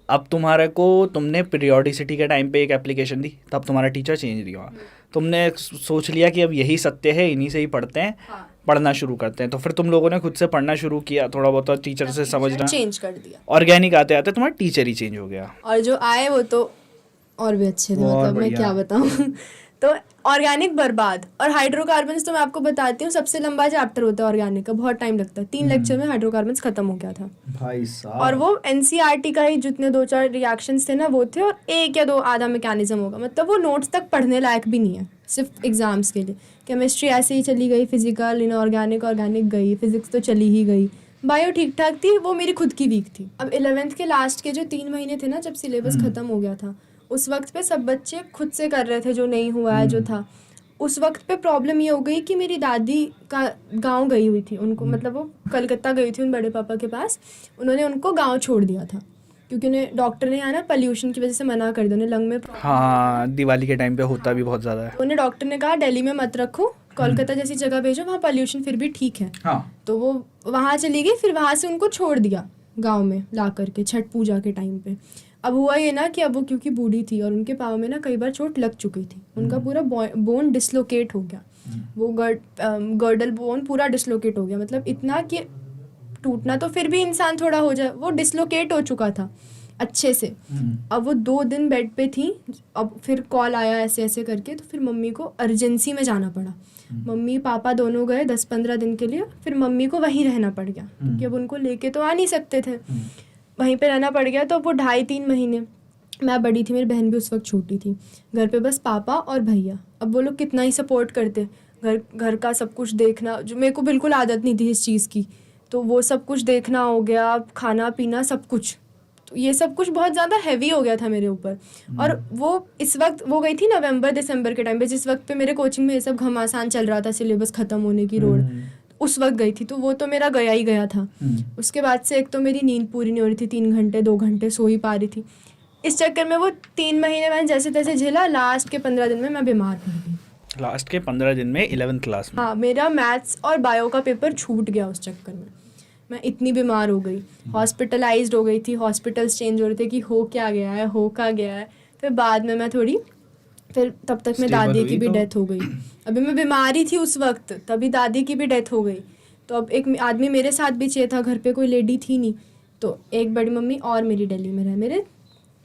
अब तुम्हारे को तुमने पीरियोडिसिटी के टाइम पे एक एप्लीकेशन दी, तब तुम्हारा टीचर चेंज नहीं हुआ। तुमने सोच लिया कि अब यही सत्य है, इन्हीं से ही पढ़ते हैं, हाँ, पढ़ना शुरू करते हैं, तो फिर तुम लोगों ने खुद से पढ़ना शुरू किया, थोड़ा बहुत टीचर से समझना, चेंज कर दिया। ऑर्गेनिक आते आते तुम्हारा टीचर ही चेंज हो गया। और जो आए वो तो और भी अच्छे थे, और मतलब मैं बढ़िया। क्या बताऊं। तो ऑर्गेनिक बर्बाद और हाइड्रोकार्बन्स तो मैं आपको बताती हूँ, सबसे लंबा चैप्टर होता है ऑर्गेनिक का, बहुत टाइम लगता है, 3 लेक्चर में हाइड्रोकार्बन्स खत्म हो गया था। भाई साहब। और वो एनसीईआरटी का ही जितने 2-4 रिएक्शंस थे ना वो थे, और 1 या 2 आधा मैकेनिज्म होगा, मतलब वो नोट्स तक पढ़ने लायक भी नहीं है, सिर्फ एग्जाम्स के लिए। केमिस्ट्री ऐसे ही चली गई, फिजिकल इनऑर्गेनिक ऑर्गेनिक गई, फिजिक्स तो चली ही गई, बायो ठीक ठाक थी, वो मेरी खुद की वीक थी। अब 11th के लास्ट के जो 3 महीने थे ना, जब सिलेबस खत्म हो गया था, उस वक्त पे सब बच्चे खुद से कर रहे थे, जो नहीं हुआ है जो था। उस वक्त पे प्रॉब्लम ये हो गई कि मेरी दादी का गांव गई हुई थी, उनको मतलब वो कलकत्ता गई थी उन बड़े पापा के पास, उन्होंने उनको गांव छोड़ दिया था क्योंकि उन्हें डॉक्टर ने यहाँ ना पोल्यूशन की वजह से मना कर दिया, उन्हें लंग में problem हाँ, दिवाली के टाइम पे होता भी बहुत ज़्यादा है। उन्हें डॉक्टर ने कहा दिल्ली में मत रखो, कोलकाता जैसी जगह भेजो, वहाँ पोल्यूशन फिर भी ठीक है। हाँ। तो वो वहाँ चली गई, फिर वहाँ से उनको छोड़ दिया गांव में ला करके छठ पूजा के टाइम पे। अब हुआ ये ना कि अब वो क्योंकि बूढ़ी थी और उनके पाँव में ना कई बार चोट लग चुकी थी, उनका पूरा बोन डिसलोकेट हो गया, वो गर्डल बोन पूरा डिसलोकेट हो गया, मतलब इतना कि टूटना तो फिर भी इंसान थोड़ा हो जाए, वो डिसलोकेट हो चुका था अच्छे से। अब वो 2 दिन बेड पे थी, अब फिर कॉल आया ऐसे ऐसे करके, तो फिर मम्मी को अर्जेंसी में जाना पड़ा। मम्मी पापा दोनों गए 10-15 दिन के लिए, फिर मम्मी को वहीं रहना पड़ गया क्योंकि अब उनको लेके तो आ नहीं सकते थे, वहीं पे रहना पड़ गया। तो वो 2.5-3 महीने, मैं बड़ी थी, मेरी बहन भी उस वक्त छोटी थी, घर पे बस पापा और भैया। अब वो लोग कितना ही सपोर्ट करते, घर का सब कुछ देखना, जो मेरे को बिल्कुल आदत नहीं थी इस चीज़ की, तो वो सब कुछ देखना हो गया, खाना पीना सब कुछ, तो ये सब कुछ बहुत ज़्यादा हैवी हो गया था मेरे ऊपर। और वो इस वक्त वो गई थी नवंबर-दिसंबर के टाइम पे, जिस वक्त पे मेरे कोचिंग में ये सब घमासान चल रहा था, सिलेबस ख़त्म होने की रोड, उस वक्त गई थी, तो वो तो मेरा गया ही गया था। उसके बाद से एक तो मेरी नींद पूरी नहीं हो रही थी, 3 घंटे 2 घंटे सो ही पा रही थी। इस चक्कर में वो 3 महीने मैंने जैसे तैसे झेला, लास्ट के 15 दिन में मैं बीमार पड़ गई। लास्ट के 15 दिन में 11th क्लास में? हाँ, मेरा मैथ्स और बायो का पेपर छूट गया उस चक्कर में, मैं इतनी बीमार हो गई, हॉस्पिटलाइज्ड हो गई थी, हॉस्पिटल्स चेंज हो रहे थे कि हो क्या गया है, हो क्या गया है। फिर बाद में मैं थोड़ी, फिर तब तक में दादी की भी डेथ हो गई, अभी मैं बीमारी थी उस वक्त, तभी दादी की भी डेथ हो गई। तो अब एक आदमी मेरे साथ भी चाहिए था, घर पे कोई लेडी थी नहीं, तो एक बड़ी मम्मी और मेरी दिल्ली में रहे।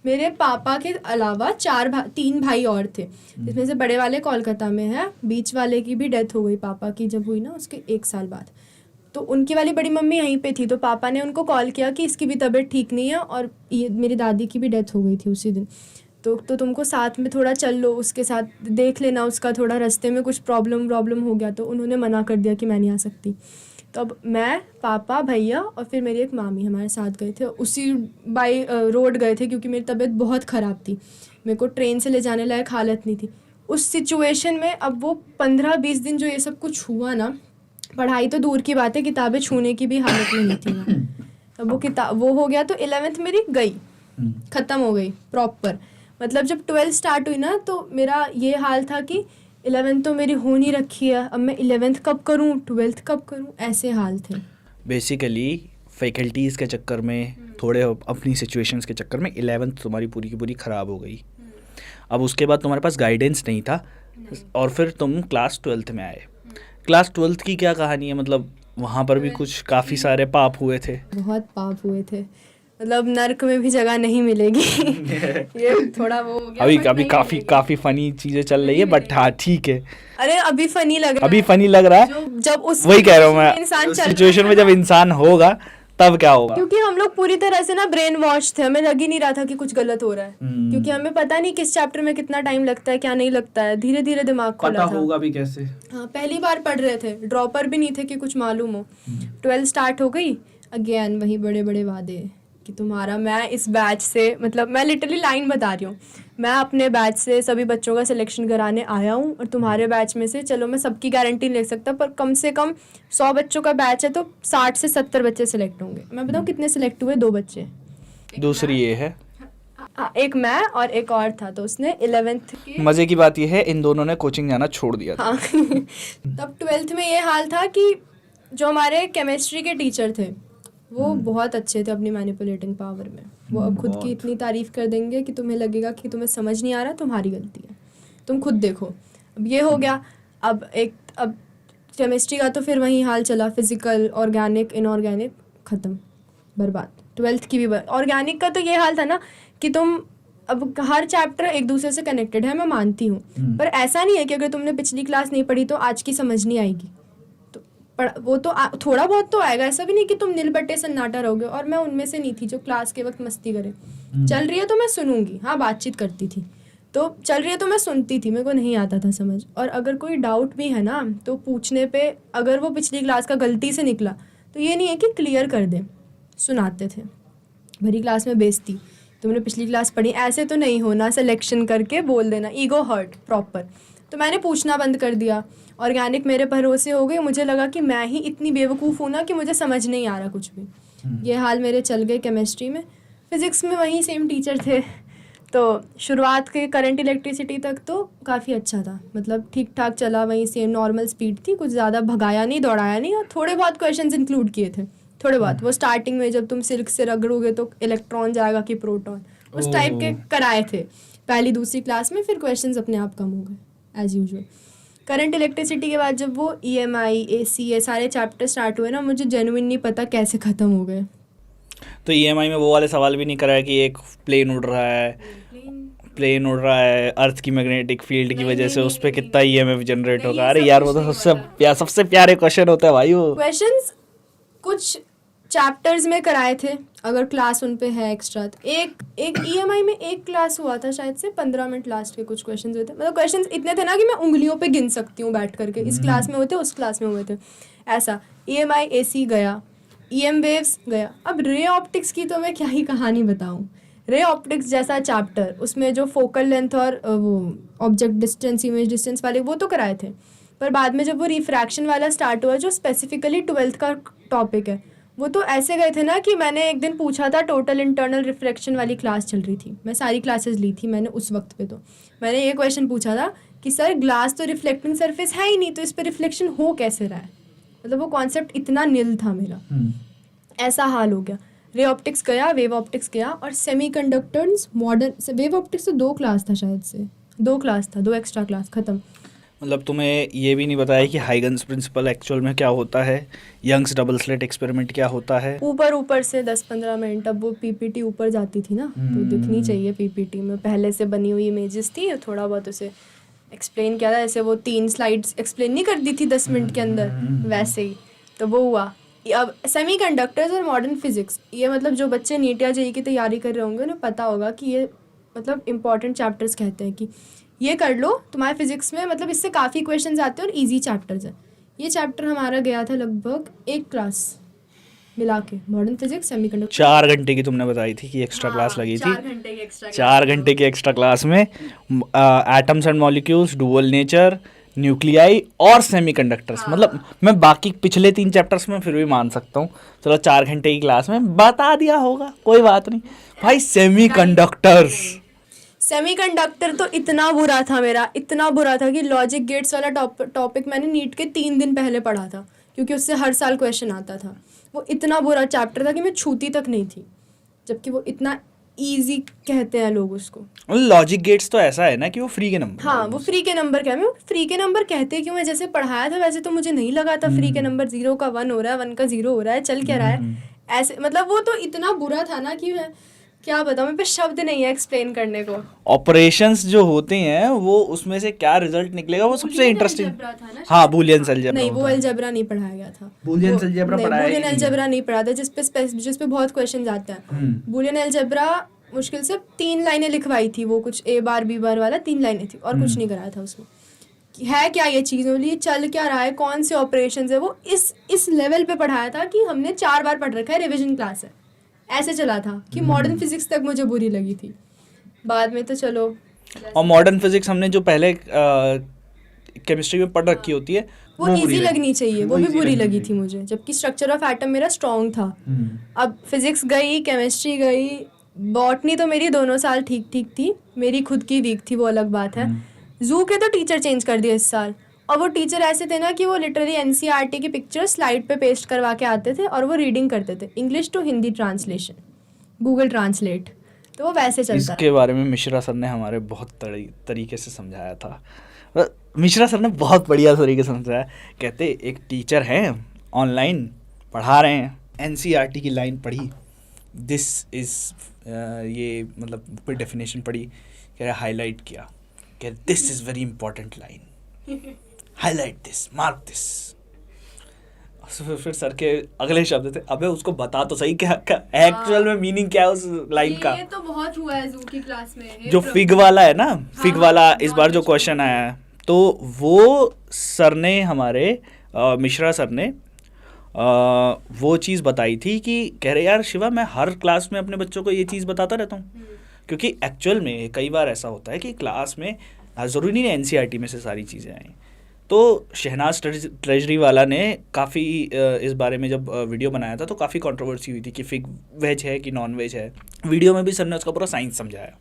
मेरे पापा के अलावा 3 भाई और थे, जिसमें से बड़े वाले कोलकाता में है, बीच वाले की भी डेथ हो गई पापा की जब हुई ना उसके 1 साल बाद, तो उनकी वाली बड़ी मम्मी यहीं पे थी। तो पापा ने उनको कॉल किया कि इसकी भी तबीयत ठीक नहीं है और ये मेरी दादी की भी डेथ हो गई थी उसी दिन, तो तुमको साथ में थोड़ा चल लो, उसके साथ देख लेना उसका थोड़ा, रास्ते में कुछ प्रॉब्लम हो गया तो उन्होंने मना कर दिया कि मैं नहीं आ सकती। तो अब मैं, पापा, भैया और फिर मेरी एक मामी हमारे साथ गए थे, उसी बाई रोड गए थे क्योंकि मेरी तबीयत बहुत ख़राब थी, मेरे को ट्रेन से ले जाने लायक हालत नहीं थी। उस सिचुएशन में अब वो 15-20 दिन जो ये सब कुछ हुआ ना, पढ़ाई तो दूर की बात है, किताबें छूने की भी हालत में नहीं थी मैं। तब वो हो गया, तो 11th मेरी गई, ख़त्म हो गई प्रॉपर। मतलब जब 12th स्टार्ट हुई ना, तो मेरा ये हाल था कि 11th तो मेरी हो नहीं रखी है, अब मैं 11th कब करूँ, 12th कब करूँ, ऐसे हाल थे। बेसिकली फैकल्टीज़ के चक्कर में, थोड़े अपनी सिचुएशंस के चक्कर में 11th तुम्हारी पूरी की पूरी ख़राब हो गई। अब उसके बाद तुम्हारे पास गाइडेंस नहीं था और फिर तुम क्लास 12th में आए। क्लास 12th की क्या कहानी है, मतलब वहाँ पर भी कुछ काफ़ी सारे पाप हुए थे? बहुत पाप हुए थे, मतलब नर्क में भी जगह नहीं मिलेगी। ये थोड़ा वो हो गया, अभी काफ़ी फनी चीज़ें चल रही है, बट हाँ ठीक है। अरे अभी फनी लग रहा है, अभी फनी लग रहा है, जब उस वही कह रहा हूँ मैं, इंसान सिचुएशन में जब इंसान होगा तब क्या होगा। क्योंकि हम लोग पूरी तरह से ना ब्रेन वॉश थे, हमें लग ही नहीं रहा था कि कुछ गलत हो रहा है, क्योंकि हमें पता नहीं किस चैप्टर में कितना टाइम लगता है, क्या नहीं लगता है, धीरे धीरे दिमाग खोला था। होगा भी कैसे? हाँ, पहली बार पढ़ रहे थे, ड्रॉपर भी नहीं थे कि कुछ मालूम हो। 12 स्टार्ट हो गई, अगेन वही बड़े बड़े वादे कि तुम्हारा, मैं इस बैच से, मतलब मैं लिटरली लाइन बता रही हूँ, मैं अपने बैच से सभी बच्चों का सिलेक्शन कराने आया हूँ और तुम्हारे बैच में से, चलो मैं सबकी गारंटी नहीं ले सकता, पर कम से कम 100 बच्चों का बैच है तो 60 से 70 बच्चे सिलेक्ट होंगे। मैं बताऊँ कितने सिलेक्ट हुए? 2 बच्चे। दूसरी ये है, एक मैं और एक और था, तो उसने 11th के, मज़े की बात ये है इन दोनों ने कोचिंग जाना छोड़ दिया था। हाँ। तब 12th में ये हाल था कि जो हमारे केमिस्ट्री के टीचर थे वो बहुत अच्छे थे अपनी मैनिपुलेटिंग पावर में। वो अब खुद की इतनी तारीफ कर देंगे कि तुम्हें लगेगा कि तुम्हें समझ नहीं आ रहा, तुम्हारी गलती है, तुम खुद देखो। अब ये हो गया। अब केमिस्ट्री का तो फिर वही हाल चला, फिजिकल, ऑर्गेनिक, इनऑर्गेनिक, ख़त्म, बर्बाद। 12th की भी ऑर्गेनिक का तो ये हाल था ना कि तुम अब हर चैप्टर एक दूसरे से कनेक्टेड है, मैं मानती हूँ, पर ऐसा नहीं है कि अगर तुमने पिछली क्लास नहीं पढ़ी तो आज की समझ नहीं आएगी। वो तो थोड़ा बहुत तो आएगा, ऐसा भी नहीं कि तुम नीलबट्टे सन्नाटा रहोगे। और मैं उनमें से नहीं थी जो क्लास के वक्त मस्ती करे। चल रही है तो मैं सुनूंगी, हाँ बातचीत करती थी, तो चल रही है तो मैं सुनती थी, मेरे को नहीं आता था समझ। और अगर कोई डाउट भी है ना तो पूछने पे अगर वो पिछली क्लास का गलती से निकला तो ये नहीं है कि क्लियर कर दे, सुनाते थे। भरी क्लास में बेइज्जती, तुमने पिछली क्लास पढ़ी, ऐसे तो नहीं होना, सिलेक्शन करके बोल देना, ईगो हर्ट प्रॉपर। तो मैंने पूछना बंद कर दिया। ऑर्गेनिक मेरे भरोसे हो गई, मुझे लगा कि मैं ही इतनी बेवकूफ़ हूँ ना कि मुझे समझ नहीं आ रहा कुछ भी। ये हाल मेरे चल गए केमिस्ट्री में। फिज़िक्स में वही सेम टीचर थे, तो शुरुआत के करंट इलेक्ट्रिसिटी तक तो काफ़ी अच्छा था, मतलब ठीक ठाक चला, वहीं सेम नॉर्मल स्पीड थी, कुछ ज़्यादा भगाया नहीं, दौड़ाया नहीं, और थोड़े बहुत क्वेश्चंस इंक्लूड किए थे, थोड़े बहुत। वो स्टार्टिंग में जब तुम सिल्क से रगड़ोगे तो इलेक्ट्रॉन जाएगा कि प्रोटॉन, उस टाइप के कराए थे पहली दूसरी क्लास में। फिर क्वेश्चंस अपने आप कम हो गए एज यूजुअल। करंट इलेक्ट्रिसिटी के बाद जब वो EMI, AC, ये सारे चैप्टर स्टार्ट हुए ना, मुझे जेन्युइन नहीं पता कैसे ख़त्म हो गए। तो EMI में वो वाले सवाल भी नहीं कराया कि एक प्लेन उड़ रहा है अर्थ की मैग्नेटिक फील्ड की वजह से उस पर कितना EMF जनरेट होगा? अरे यार वो तो सबसे प्यारे क्वेश्चन होता है भाई। वो क्वेश्चंस कुछ चैप्टर्स में कराए थे अगर क्लास उन पे है एक्स्ट्रा। एक EMI में एक क्लास हुआ था शायद से 15 मिनट लास्ट के कुछ क्वेश्चंस हुए थे। मतलब क्वेश्चंस इतने थे ना कि मैं उंगलियों पे गिन सकती हूँ बैठ करके, इस क्लास में हुए थे, उस क्लास में हुए थे, ऐसा। EMI, AC गया, EM वेव्स गया। अब रे ऑप्टिक्स की तो मैं क्या ही कहानी बताऊँ। रे ऑप्टिक्स जैसा चैप्टर, उसमें जो फोकल लेंथ और वो ऑब्जेक्ट डिस्टेंस, इमेज डिस्टेंस वाले, वो तो कराए थे, पर बाद में जब वो रिफ्रैक्शन वाला स्टार्ट हुआ जो स्पेसिफिकली 12th का टॉपिक है, वो तो ऐसे गए थे ना कि मैंने एक दिन पूछा था, टोटल इंटरनल रिफ्लेक्शन वाली क्लास चल रही थी, मैं सारी क्लासेस ली थी मैंने उस वक्त पे। तो मैंने ये क्वेश्चन पूछा था कि सर ग्लास तो रिफ्लेक्टिंग सरफेस है ही नहीं, तो इस पर रिफ्लेक्शन हो कैसे रहा है? मतलब वो कॉन्सेप्ट इतना नील था मेरा। ऐसा हाल हो गया। रे ऑप्टिक्स गया, वेव ऑप्टिक्स गया, और सेमीकंडक्टर्स मॉडर्न। वेव ऑप्टिक्स तो 2 क्लास था शायद से, 2 क्लास था, 2 एक्स्ट्रा क्लास, ख़त्म। मतलब तुम्हें ये भी नहीं बताया कि हाइगन्स प्रिंसिपल एक्चुअल में क्या होता है, यंग्स डबल स्लिट एक्सपेरिमेंट क्या होता है? ऊपर से 10-15 मिनट। अब वो PPT ऊपर जाती थी ना, तो दिखनी चाहिए PPT में, पहले से बनी हुई इमेजेस थी, थोड़ा बहुत उसे एक्सप्लेन किया था, जैसे वो 3 स्लाइड्स एक्सप्लेन नहीं कर दी थी 10 मिनट के अंदर, वैसे ही। तो वो हुआ। अब सेमीकंडक्टर्स और मॉडर्न फिजिक्स, ये मतलब जो बच्चे नीट या JEE की तैयारी कर रहे होंगे उन्हें पता होगा कि ये मतलब इंपॉर्टेंट चैप्टर्स कहते हैं कि ये कर लो तुम्हारे फिजिक्स में, मतलब इससे काफ़ी क्वेश्चंस आते हैं और इजी चैप्टर्स हैं। ये चैप्टर हमारा गया था लगभग 1 क्लास मिला के, मॉडर्न फिजिक्स, सेमीकंडक्टर। 4 घंटे की तुमने बताई थी कि एक्स्ट्रा क्लास लगी थी। 4 घंटे की एक्स्ट्रा क्लास में atoms and molecules, dual nature, nuclei और सेमीकंडक्टर्स। मतलब मैं बाकी पिछले 3 चैप्टर्स में फिर भी मान सकता हूँ, चलो 4 घंटे की क्लास में बता दिया होगा, कोई बात नहीं भाई। सेमीकंडक्टर तो इतना बुरा था मेरा, इतना बुरा था कि लॉजिक गेट्स वाला टॉपिक मैंने नीट के 3 दिन पहले पढ़ा था, क्योंकि उससे हर साल क्वेश्चन आता था। वो इतना बुरा चैप्टर था कि मैं छूती तक नहीं थी, जबकि वो इतना इजी कहते हैं लोग उसको। लॉजिक गेट्स तो ऐसा है ना कि वो फ्री के नंबर, हाँ वो फ्री के नंबर क्या, मैं फ्री के नंबर कहते क्यों, मैं जैसे पढ़ाया था वैसे तो मुझे नहीं लगा था फ्री के नंबर। 0 का 1 हो रहा है, 1 का 0 हो रहा है, चल क्या रहा है ऐसे। मतलब वो तो इतना बुरा था ना कि मैं क्या बताऊं, मेरे पे शब्द नहीं है एक्सप्लेन करने को। ऑपरेशंस जो होते हैं वो उसमें से क्या रिजल्ट निकलेगा वो सबसे इंटरेस्टिंग। हाँ बूलियन अलजेब्रा। नहीं वो अलजेब्रा नहीं पढ़ाया गया था, बूलियन अलजेब्रा पढ़ाया, बूलियन अलजेब्रा नहीं पढ़ा था, जिसपे बहुत क्वेश्चन आते हैं। बूलियन अलजेब्रा मुश्किल से 3 लाइनें लिखवाई थी, वो कुछ A बार B बार वाला 3 लाइनें थी, और कुछ नहीं कराया था उसमें। है क्या ये चीज़, बोलिए चल क्या रहा है, कौन से ऑपरेशंस है, वो इस लेवल पे पढ़ाया था कि हमने 4 बार पढ़ रखा है, रिविजन क्लास है, ऐसे चला था कि मॉडर्न फिजिक्स तक मुझे बुरी लगी थी। बाद में तो चलो। और मॉडर्न फिजिक्स हमने जो पहले केमिस्ट्री में पढ़ रखी होती है वो इजी लगनी चाहिए, वो भी बुरी लगी थी मुझे, जबकि स्ट्रक्चर ऑफ एटम मेरा स्ट्रॉन्ग था। अब फिजिक्स गई, केमिस्ट्री गई, बॉटनी तो मेरी दोनों साल ठीक थी, मेरी खुद की वीक थी, वो अलग बात है। जू के तो टीचर चेंज कर दिए इस साल, और वो टीचर ऐसे थे ना कि वो लिटरली एनसीईआरटी की पिक्चर स्लाइड पे पेस्ट करवा के आते थे और वो रीडिंग करते थे, English to Hindi translation, Google translate, तो वो वैसे चलता इसके बारे में मिश्रा सर ने हमारे बहुत तरीके से समझाया था। मिश्रा सर ने बहुत बढ़िया तरीके से समझाया। कहते एक टीचर हैं ऑनलाइन पढ़ा रहे हैं, एनसीईआरटी की लाइन पढ़ी, दिस इज़ ये मतलब पूरी डेफिनेशन पढ़ी, कह रहे हाईलाइट किया, कह रहे this is very important line, highlight this, mark this. फिर सर के अगले शब्द थे, अबे उसको बता तो सही क्या एक्चुअल में मीनिंग क्या है उस लाइन का। ये तो बहुत हुआ है जू की क्लास में, जो फिग वाला है ना, फिग वाला इस बार जो क्वेश्चन आया है, तो वो सर ने हमारे मिश्रा सर ने वो चीज़ बताई थी कि कह रहे यार शिवा, मैं हर क्लास में अपने बच्चों को ये चीज़ बताता रहता हूँ, क्योंकि एक्चुअल में कई बार ऐसा होता है कि क्लास में ज़रूरी नहीं है एनसीईआरटी में से सारी चीज़ें आएँ। तो शहनाज ट्रेजरी वाला ने काफ़ी इस बारे में जब वीडियो बनाया था तो काफ़ी कंट्रोवर्सी हुई थी कि फिग वेज है कि नॉन वेज है। वीडियो में भी सर ने उसका पूरा साइंस समझाया,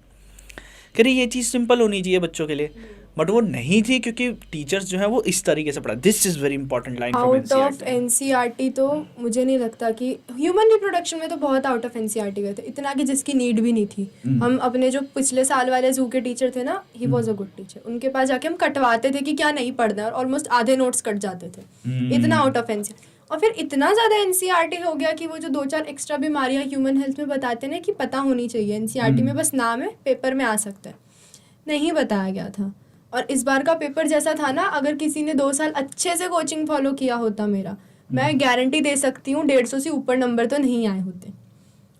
कह रही ये चीज़ सिंपल होनी चाहिए बच्चों के लिए, बट वो नहीं थी क्योंकि टीचर्स जो है वो इस तरीके से पढ़ा, this is very important line out of NCERT. तो मुझे नहीं लगता कि ह्यूमन रिप्रोडक्शन में तो बहुत आउट ऑफ एनसीईआरटी गए थे, इतना कि जिसकी नीड भी नहीं थी। हम अपने जो पिछले साल वाले जू के टीचर थे ना, he was a good teacher, उनके पास जाके हम कटवाते थे कि क्या नहीं पढ़ना है, और ऑलमोस्ट आधे नोट्स कट जाते थे, इतना आउट ऑफ एनसीईआरटी। और फिर इतना ज़्यादा एनसीईआरटी हो गया कि वो जो 2-4 एक्स्ट्रा बीमारियाँ ह्यूमन हेल्थ में बताते ना कि पता होनी चाहिए, एनसीईआरटी में बस नाम है, पेपर में आ सकता है, नहीं बताया गया था। और इस बार का पेपर जैसा था ना, अगर किसी ने 2 साल अच्छे से कोचिंग फॉलो किया होता मेरा, मैं गारंटी दे सकती हूँ 150 से ऊपर नंबर तो नहीं आए होते।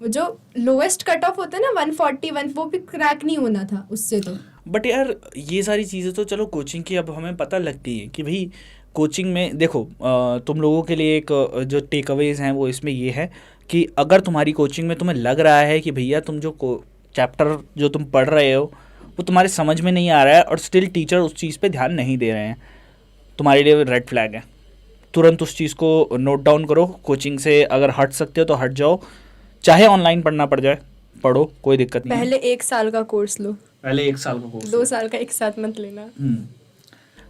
वो जो लोएस्ट कट ऑफ होता है ना 141, वो भी क्रैक नहीं होना था उससे तो। बट यार ये सारी चीज़ें तो चलो कोचिंग की अब हमें पता लगती है कि भाई कोचिंग में देखो, तुम लोगों के लिए एक जो टेक अवेज हैं वो इसमें ये है कि अगर तुम्हारी कोचिंग में तुम्हें लग रहा है कि भैया तुम जो चैप्टर जो तुम पढ़ रहे हो वो तुम्हारे समझ में नहीं आ रहा है और स्टिल टीचर उस चीज़ पे ध्यान नहीं दे रहे हैं, तुम्हारे लिए रेड फ्लैग है। तुरंत उस चीज़ को नोट डाउन करो, कोचिंग से अगर हट सकते हो तो हट जाओ, चाहे ऑनलाइन पढ़ना पड़ जाए पढ़ो, कोई दिक्कत नहीं। पहले 1 साल का कोर्स लो, पहले 1 साल का कोर्स, 2 साल का एक साथ मत लेना।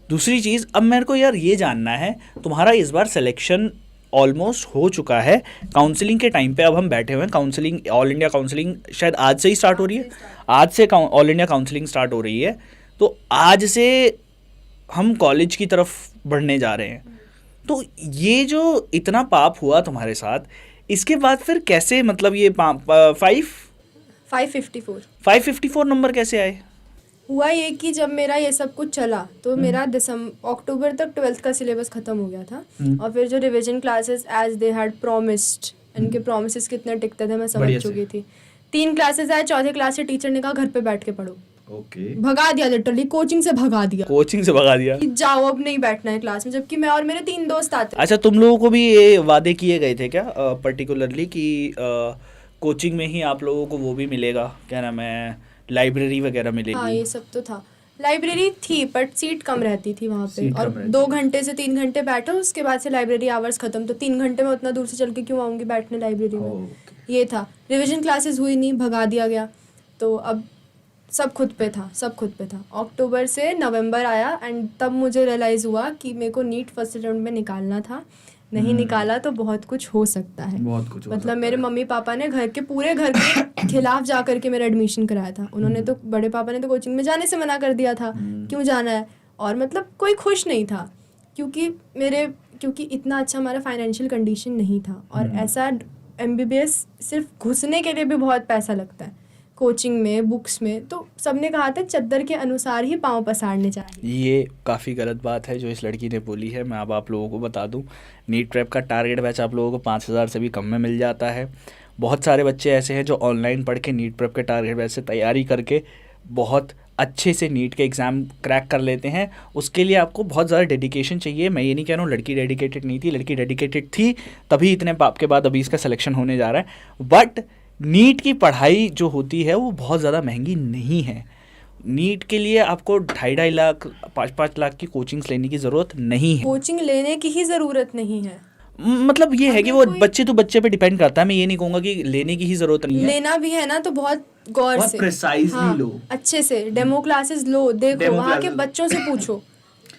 दूसरी चीज़, अब मेरे को यार ये जानना है, तुम्हारा इस बार सिलेक्शन ऑलमोस्ट हो चुका है, काउंसलिंग के टाइम पे अब हम बैठे हुए हैं, काउंसलिंग ऑल इंडिया काउंसलिंग शायद आज से ही स्टार्ट हो रही है, आज से ऑल इंडिया काउंसलिंग स्टार्ट हो रही है, तो आज से हम कॉलेज की तरफ बढ़ने जा रहे हैं। तो ये जो इतना पाप हुआ तुम्हारे साथ, इसके बाद फिर कैसे, मतलब ये 554 नंबर कैसे आए? हुआ ये कि जब मेरा ये सब कुछ चला तो मेरा अक्टूबर तक 12th का सिलेबस ख़त्म हो गया था, और फिर जो revision classes as they had promised, इनके प्रॉमिसेस कितने टिकते थे मैं समझ चुकी थी। 3 क्लासेस आए, चौथे क्लास से टीचर ने कहा घर पे बैठ के पढ़ो। भगा दिया, लिटरली कोचिंग से भगा दिया कि जाओ अब नहीं बैठना है क्लास में, जबकि मैं और मेरे 3 दोस्त आते। अच्छा, तुम लोगों को भी ये वादे किए गए थे क्या पर्टिकुलरली कि कोचिंग में ही आप लोगों को वो भी मिलेगा, क्या नाम है, लाइब्रेरी वगैरह मिलेगी? हाँ, ये सब तो था, लाइब्रेरी थी बट सीट कम रहती थी वहाँ पे, और 2 घंटे से 3 घंटे बैठो, उसके बाद से लाइब्रेरी आवर्स खत्म, तो 3 घंटे में उतना दूर से चल के क्यों आऊँगी बैठने लाइब्रेरी में। ये था, रिविजन क्लासेस हुई नहीं, भगा दिया गया, तो अब सब खुद पे था। अक्टूबर से नवंबर आया एंड तब मुझे रियलाइज़ हुआ कि मेरे को नीट फर्स्ट राउंड में निकालना था, नहीं निकाला तो बहुत कुछ हो सकता है। मतलब मेरे मम्मी पापा ने पूरे घर के खिलाफ जा करके मेरा एडमिशन कराया था। उन्होंने तो, बड़े पापा ने तो कोचिंग में जाने से मना कर दिया था, क्यों जाना है, और मतलब कोई खुश नहीं था क्योंकि इतना अच्छा हमारा फाइनेंशियल कंडीशन नहीं था, और ऐसा MBBS सिर्फ घुसने के लिए भी बहुत पैसा लगता है, कोचिंग में, बुक्स में, तो सबने कहा था चद्दर के अनुसार ही पाँव पसारने चाहिए। ये काफ़ी गलत बात है जो इस लड़की ने बोली है। मैं अब आप लोगों को बता दूं, नीट प्रेप का टारगेट बैच आप लोगों को 5,000 से भी कम में मिल जाता है। बहुत सारे बच्चे ऐसे हैं जो ऑनलाइन पढ़ के नीट प्रेप के टारगेट बैच से तैयारी करके बहुत अच्छे से नीट के एग्ज़ाम क्रैक कर लेते हैं। उसके लिए आपको बहुत ज़्यादा डेडिकेशन चाहिए। मैं ये नहीं कह रहा हूँ लड़की डेडिकेटेड नहीं थी, लड़की डेडिकेटेड थी, तभी इतने पाप के बाद अभी इसका सिलेक्शन होने जा रहा है। बट नीट की पढ़ाई जो होती है वो बहुत ज़्यादा महंगी नहीं है। नीट के लिए आपको 2.5 लाख 5 लाख की कोचिंग्स लेने की ज़रूरत नहीं है। कोचिंग लेने की ही ज़रूरत नहीं है, मतलब ये है कि वो बच्चे तो बच्चे पे डिपेंड करता है। मैं ये नहीं कहूँगा कि लेने की ही ज़रूरत नहीं है। लेना भी है ना तो बहुत गौर से, प्रिसाइजली लो, अच्छे से डेमो क्लासेस लो, देखो वहाँ के बच्चों से पूछो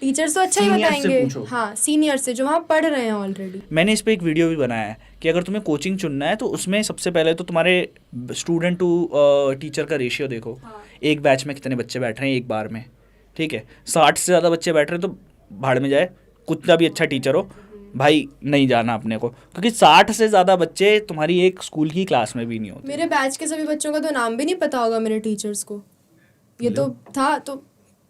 टीचर्स तो अच्छा ही Seniors से बताएंगे, पूछो। हाँ सीनियर से जो वहाँ पढ़ रहे हैं ऑलरेडी। मैंने इस पे एक वीडियो भी बनाया है कि अगर तुम्हें कोचिंग चुनना है तो उसमें सबसे पहले तो तुम्हारे स्टूडेंट टू टीचर का रेशियो देखो। एक बैच में कितने बच्चे बैठ रहे हैं एक बार में, ठीक है। 60 से ज़्यादा बच्चे बैठ रहे हैं तो भाड़ में जाए, कितना भी अच्छा टीचर हो भाई नहीं जाना अपने को, क्योंकि 60 से ज़्यादा बच्चे तुम्हारी एक स्कूल की क्लास में भी नहीं होते। मेरे बैच के सभी बच्चों का तो नाम भी नहीं पता होगा मेरे टीचर्स को, ये तो था। तो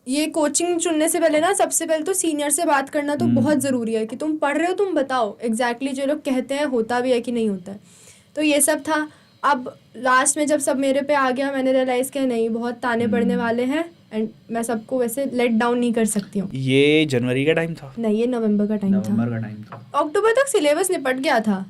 ये कोचिंग चुनने से पहले ना सबसे पहले तो सीनियर से बात करना तो बहुत ज़रूरी है कि तुम पढ़ रहे हो, तुम बताओ एग्जैक्टली जो लोग कहते हैं होता भी है कि नहीं होता है। तो ये सब था। अब लास्ट में जब सब मेरे पे आ गया मैंने रियलाइज़ किया नहीं बहुत ताने पड़ने वाले हैं एंड मैं सबको वैसे लेट डाउन नहीं कर सकती हूँ। ये जनवरी का टाइम था? नहीं, ये नवंबर का टाइम था। नवंबर का टाइम था। अक्टूबर तक सिलेबस निपट गया था,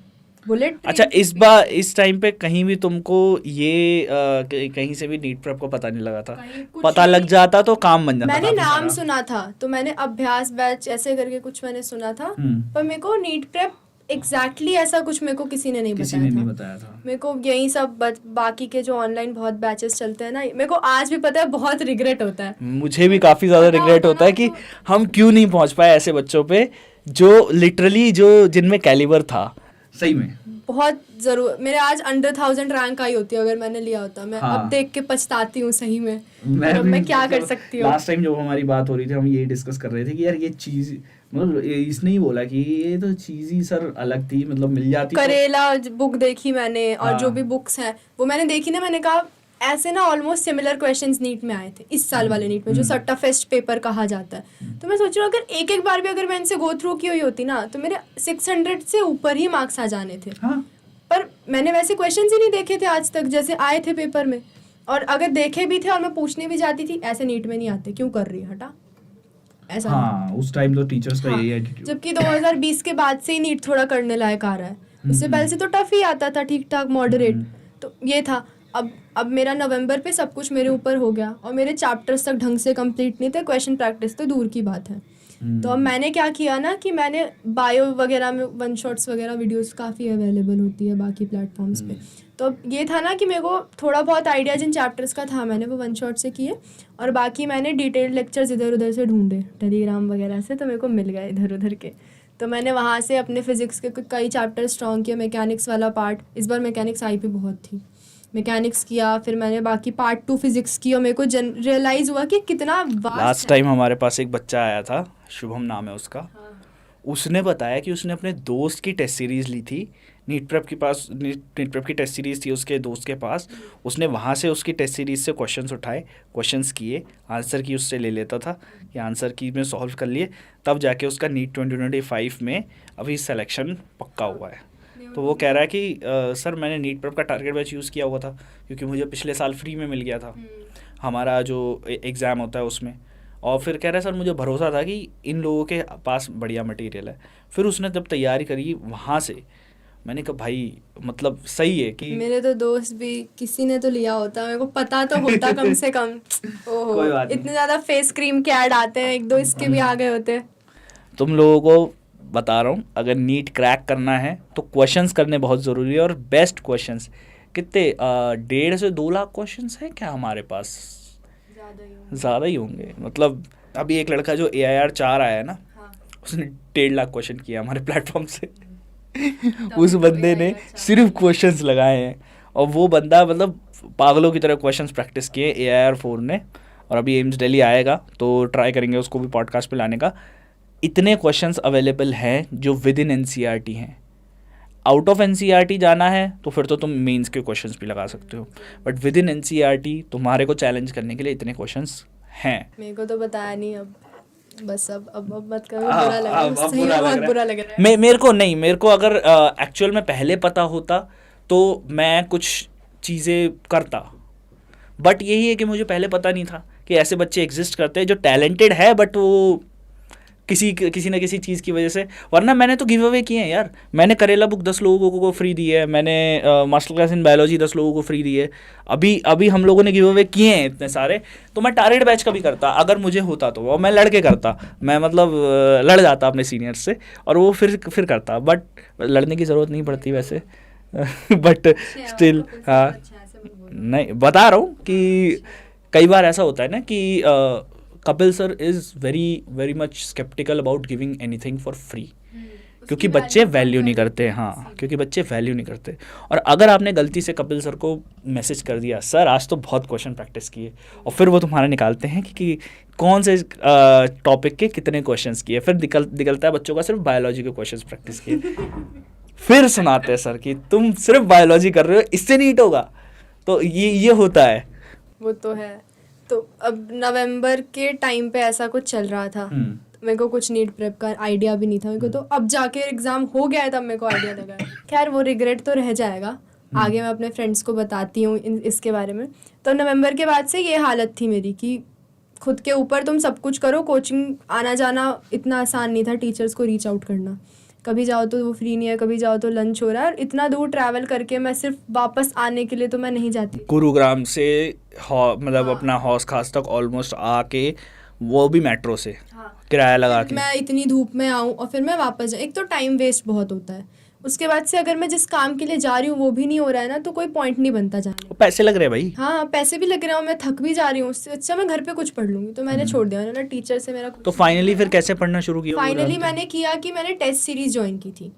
बुलेट। अच्छा, इस बार इस टाइम पे कहीं भी तुमको ये कहीं से भी नीट प्रेप को पता नहीं लगा था? पता लग जाता तो काम बन जाता। मैंने नाम सुना था तो मैंने अभ्यास बैच ऐसे करके कुछ मैंने सुना था, पर मेरे को नीट प्रेप एग्जैक्टली ऐसा कुछ मेरे को किसी ने नहीं बताया था। मेरे को यही सब बाकी के जो ऑनलाइन बहुत बैचेस चलते हैं ना, मेरे को आज भी पता है बहुत रिग्रेट होता है। मुझे भी काफ़ी ज़्यादा रिग्रेट होता है कि हम क्यों नहीं पहुंच पाए ऐसे बच्चों पे जो लिटरली जो जिनमें कैलिबर था सही में। बहुत जरूर मेरे आज अंडर 1000 रैंक आई होती है अगर मैंने लिया होता। मैं अब देख के पछताती हूँ सही में। मैं क्या कर सकती हूँ। लास्ट टाइम जब हमारी बात हो रही थी हम ये डिस्कस कर रहे थे कि यार ये चीज़ मतलब इसने ही बोला कि ये तो चीज़ ही सर अलग थी, मतलब मिल जाती। करेला बुक देखी मैंने और जो भी बुक्स हैं वो मैंने देखी ना, मैंने कहा ऐसे ना ऑलमोस्ट सिमिलर क्वेश्चंस नीट में आए थे इस साल वाले नीट में जो टफेस्ट पेपर कहा जाता है। तो मैं सोच रहा हूँ अगर एक एक बार भी अगर मैं इनसे गो थ्रू की हुई होती ना तो मेरे 600 से ऊपर ही मार्क्स आ जाने थे। पर मैंने वैसे क्वेश्चंस ही नहीं देखे थे आज तक जैसे आए थे पेपर में, और अगर देखे भी थे और मैं पूछने भी जाती थी ऐसे नीट में नहीं आते, क्यों कर रही है हटा ऐसा। हाँ, उस टाइम तो टीचर्स का यही एटीट्यूड। जबकि 2020 के बाद से ही नीट थोड़ा करने लायक आ रहा है, उससे पहले से तो टफ ही आता था, ठीक ठाक मॉडरेट। तो ये था। अब मेरा नवंबर पे सब कुछ मेरे ऊपर हो गया और मेरे चैप्टर्स तक ढंग से कंप्लीट नहीं थे, क्वेश्चन प्रैक्टिस तो दूर की बात है। तो अब मैंने क्या किया ना कि मैंने बायो वगैरह में वन शॉट्स वगैरह वीडियोस काफ़ी अवेलेबल होती है बाकी प्लेटफॉर्म्स पे। तो अब ये था ना कि मेरे को थोड़ा बहुत आइडिया जिन चैप्टर्स का था मैंने वो वन शॉट से किए, और बाकी मैंने डिटेल्ड लेक्चर्स इधर उधर से ढूंढे टेलीग्राम वगैरह से, तो मेरे को मिल गए इधर उधर के। तो मैंने वहाँ से अपने फिजिक्स के कई चैप्टर स्ट्रॉन्ग किए। मैकेनिक्स वाला पार्ट, इस बार मैकेनिक्स आई भी बहुत थी, मैकेनिक्स किया, फिर मैंने बाकी पार्ट 2 फिजिक्स की, और मेरे को रियलाइज़ हुआ कि कितना लास्ट टाइम हमारे पास एक बच्चा आया था, शुभम नाम है उसका। उसने बताया कि उसने अपने दोस्त की टेस्ट सीरीज़ ली थी, नीट प्रेप की टेस्ट सीरीज़ थी उसके दोस्त के पास। उसने वहाँ से उसकी टेस्ट सीरीज़ से क्वेश्चंस उठाए, क्वेश्चंस किए, आंसर की उससे ले लेता था कि आंसर की में सॉल्व कर लिए, तब जाके उसका नीट 2025 में अभी सिलेक्शन पक्का हुआ है। तो वो कह रहा है कि सर मैंने नीट प्रेप का टारगेट बैच यूज़ किया हुआ था क्योंकि मुझे पिछले साल फ्री में मिल गया था हमारा जो एग्ज़ाम होता है उसमें, और फिर कह रहा है सर मुझे भरोसा था कि इन लोगों के पास बढ़िया मटेरियल है। फिर उसने जब तैयारी करी वहाँ से, मैंने कहा भाई मतलब सही है कि मेरे तो दोस्त भी किसी ने तो लिया होता, मेरे को पता तो होता कम से कम। ओहो, इतने ज़्यादा फेस क्रीम के ऐड आते हैं, एक दो इसके भी आ गए होते। तुम लोगों को बता रहा हूँ अगर नीट क्रैक करना है तो क्वेश्चंस करने बहुत ज़रूरी है, और बेस्ट क्वेश्चंस कितने 1.5 से 2 लाख क्वेश्चंस हैं क्या हमारे पास? ज़्यादा ही होंगे। मतलब अभी एक लड़का जो AIR 4 आया है ना, उसने 1.5 लाख क्वेश्चन किया हमारे प्लेटफॉर्म से। उस बंदे ने सिर्फ क्वेश्चंस लगाए हैं, और वो बंदा मतलब पागलों की तरह क्वेश्चंस प्रैक्टिस किए AIR 4 ने। और अभी एम्स दिल्ली आएगा तो ट्राई करेंगे उसको भी पॉडकास्ट पे लाने का। इतने क्वेश्चंस अवेलेबल हैं जो विद इन NCERT हैं। आउट ऑफ NCERT जाना है तो फिर तो तुम मेंस के क्वेश्चंस भी लगा सकते हो, बट विद इन NCERT तुम्हारे को चैलेंज करने के लिए इतने क्वेश्चंस हैं। मेरे को तो बताया नहीं, अब बस अब मत करो, बुरा लग रहा है, सही में बहुत बुरा लग रहा है। मेरे को अगर एक्चुअल में पहले पता होता तो मैं कुछ चीज़ें करता, बट यही है कि मुझे पहले पता नहीं था कि ऐसे बच्चे एग्जिस्ट करते हैं जो टैलेंटेड है बट वो किसी न किसी चीज़ की वजह से। वरना मैंने तो गिव अवे किए हैं यार। मैंने करेला बुक 10 लोगों को फ्री दी है, मैंने मास्टर क्लास इन बायोलॉजी 10 लोगों को फ्री दी है। अभी हम लोगों ने गिव अवे किए हैं इतने सारे। तो मैं टारगेट बैच का भी करता अगर मुझे होता तो, और मैं लड़के करता, मैं मतलब लड़ जाता अपने सीनियर्स से और वो फिर करता। बट लड़ने की ज़रूरत नहीं पड़ती वैसे बट स्टिल हाँ, नहीं बता रहा हूँ कि कई बार ऐसा होता है ना कि Kapil sir is very very much skeptical about giving anything for free, क्योंकि बच्चे वैल्यू नहीं करते। हाँ, क्योंकि बच्चे वैल्यू नहीं करते। और अगर आपने गलती से कपिल सर को मैसेज कर दिया, सर आज तो बहुत क्वेश्चन प्रैक्टिस किए, और फिर वो तुम्हारा निकालते हैं कि कौन से टॉपिक के कितने क्वेश्चंस किए, फिर निकलता है बच्चों का सिर्फ बायोलॉजी के क्वेश्चंस प्रैक्टिस किए, फिर सुनाते हैं सर कि तुम सिर्फ बायोलॉजी कर रहे हो, इससे नीट होगा। तो ये होता है। वो तो है। तो अब नवंबर के टाइम पे ऐसा कुछ चल रहा था, मेरे को कुछ नीट प्रेप का आइडिया भी नहीं था मेरे को, तो अब जाके एग्जाम हो गया है तब मेरे को आइडिया लगा है। खैर वो रिग्रेट तो रह जाएगा, आगे मैं अपने फ्रेंड्स को बताती हूँ इसके बारे में। तो नवंबर के बाद से ये हालत थी मेरी कि खुद के ऊपर तुम सब कुछ करो, कोचिंग आना जाना इतना आसान नहीं था, टीचर्स को रीच आउट करना, कभी जाओ तो वो फ्री नहीं है, कभी जाओ तो लंच हो रहा है, और इतना दूर ट्रैवल करके मैं सिर्फ वापस आने के लिए तो मैं नहीं जाती। गुरुग्राम से मतलब अपना हौस खास तक ऑलमोस्ट आके, वो भी मेट्रो से किराया लगा के मैं इतनी धूप में आऊँ और फिर मैं वापस जाऊँ, एक तो टाइम वेस्ट बहुत होता है। उसके बाद से अगर मैं जिस काम के लिए जा रही हूँ वो भी नहीं हो रहा है ना, तो कोई पॉइंट नहीं बनता जाने। पैसे लग रहे हैं भाई। हाँ, पैसे भी लग रहे हैं, मैं थक भी जा रही हूँ, उससे अच्छा मैं घर पे कुछ पढ़ लूँगी। तो मैंने छोड़ दिया ना, टीचर से मेरा। तो फाइनली फिर कैसे पढ़ना शुरू किया? फाइनली मैंने किया कि मैंने टेस्ट सीरीज ज्वाइन की थी।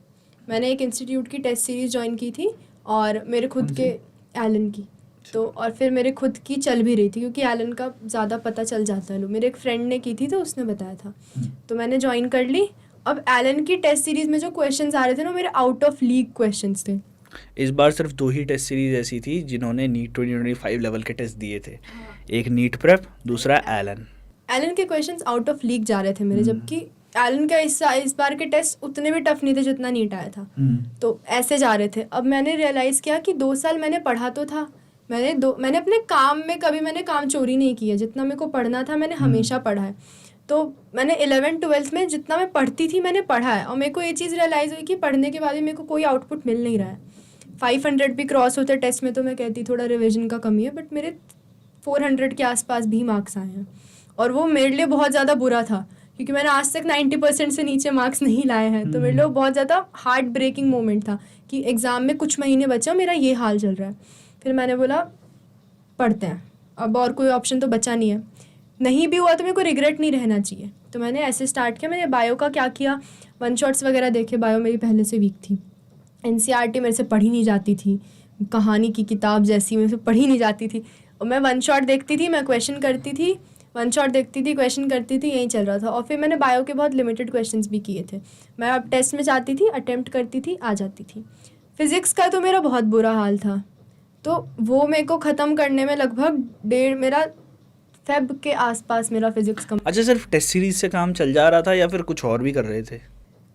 मैंने एक इंस्टीट्यूट की टेस्ट सीरीज ज्वाइन की थी, और मेरे खुद के एलन की, तो और फिर मेरे खुद की चल भी रही थी, क्योंकि एलन का ज़्यादा पता चल जाता है। लो, मेरे एक फ्रेंड ने की थी तो उसने बताया था, तो मैंने ज्वाइन कर ली। अब एलन की टेस्ट सीरीज में जो क्वेश्चंस आ रहे थे ना, मेरे आउट ऑफ लीग क्वेश्चंस थे। इस बार सिर्फ 2 ही टेस्ट सीरीज ऐसी थी जिन्होंने नीट 2025 लेवल के टेस्ट दिए थे। एक नीट प्रेप, दूसरा एलन के क्वेश्चंस आउट ऑफ लीग जा रहे थे मेरे, जबकि एलन का इस बार के टेस्ट उतने भी टफ नहीं थे जितना नीट आया था। तो ऐसे जा रहे थे। अब मैंने रियलाइज़ किया कि 2 साल मैंने पढ़ा तो था, मैंने अपने काम में कभी मैंने काम चोरी नहीं किया, जितना मेरे को पढ़ना था मैंने हमेशा पढ़ा है। तो मैंने 11th-12th में जितना मैं पढ़ती थी मैंने पढ़ा है, और मेरे को ये चीज़ रियलाइज़ हुई कि पढ़ने के बाद भी मेरे को कोई आउटपुट मिल नहीं रहा है। 500 भी क्रॉस होते टेस्ट में तो मैं कहती थोड़ा रिविजन का कमी है, बट मेरे 400 के आसपास भी मार्क्स आए हैं, और वो मेरे लिए बहुत ज़्यादा बुरा था, क्योंकि मैंने आज तक 90% से नीचे मार्क्स नहीं लाए हैं। तो मेरे लिए बहुत ज़्यादा हार्ट ब्रेकिंग मोमेंट था कि एग्ज़ाम में कुछ महीने बचे और मेरा ये हाल चल रहा है। फिर मैंने बोला पढ़ते हैं, अब और कोई ऑप्शन तो बचा नहीं है। नहीं भी हुआ तो मेरे को रिग्रेट नहीं रहना चाहिए, तो मैंने ऐसे स्टार्ट किया। मैंने बायो का क्या किया, 1 शॉट्स वगैरह देखे। बायो मेरी पहले से वीक थी, NCERT मेरे से पढ़ी नहीं जाती थी, कहानी की किताब जैसी मेरे से पढ़ी नहीं जाती थी। और मैं 1 शॉट देखती थी, मैं क्वेश्चन करती थी, 1 शॉट देखती थी, क्वेश्चन करती थी, यही चल रहा था। और फिर मैंने बायो के बहुत लिमिटेड क्वेश्चंस भी किए थे। मैं अब टेस्ट में जाती थी, अटेम्प्ट करती थी, आ जाती थी। फिज़िक्स का तो मेरा बहुत बुरा हाल था, तो वो मेरे को ख़त्म करने में लगभग मेरा फेब के आसपास मेरा फिज़िक्स कम। अच्छा, सिर्फ टेस्ट सीरीज से काम चल जा रहा था या फिर कुछ और भी कर रहे थे?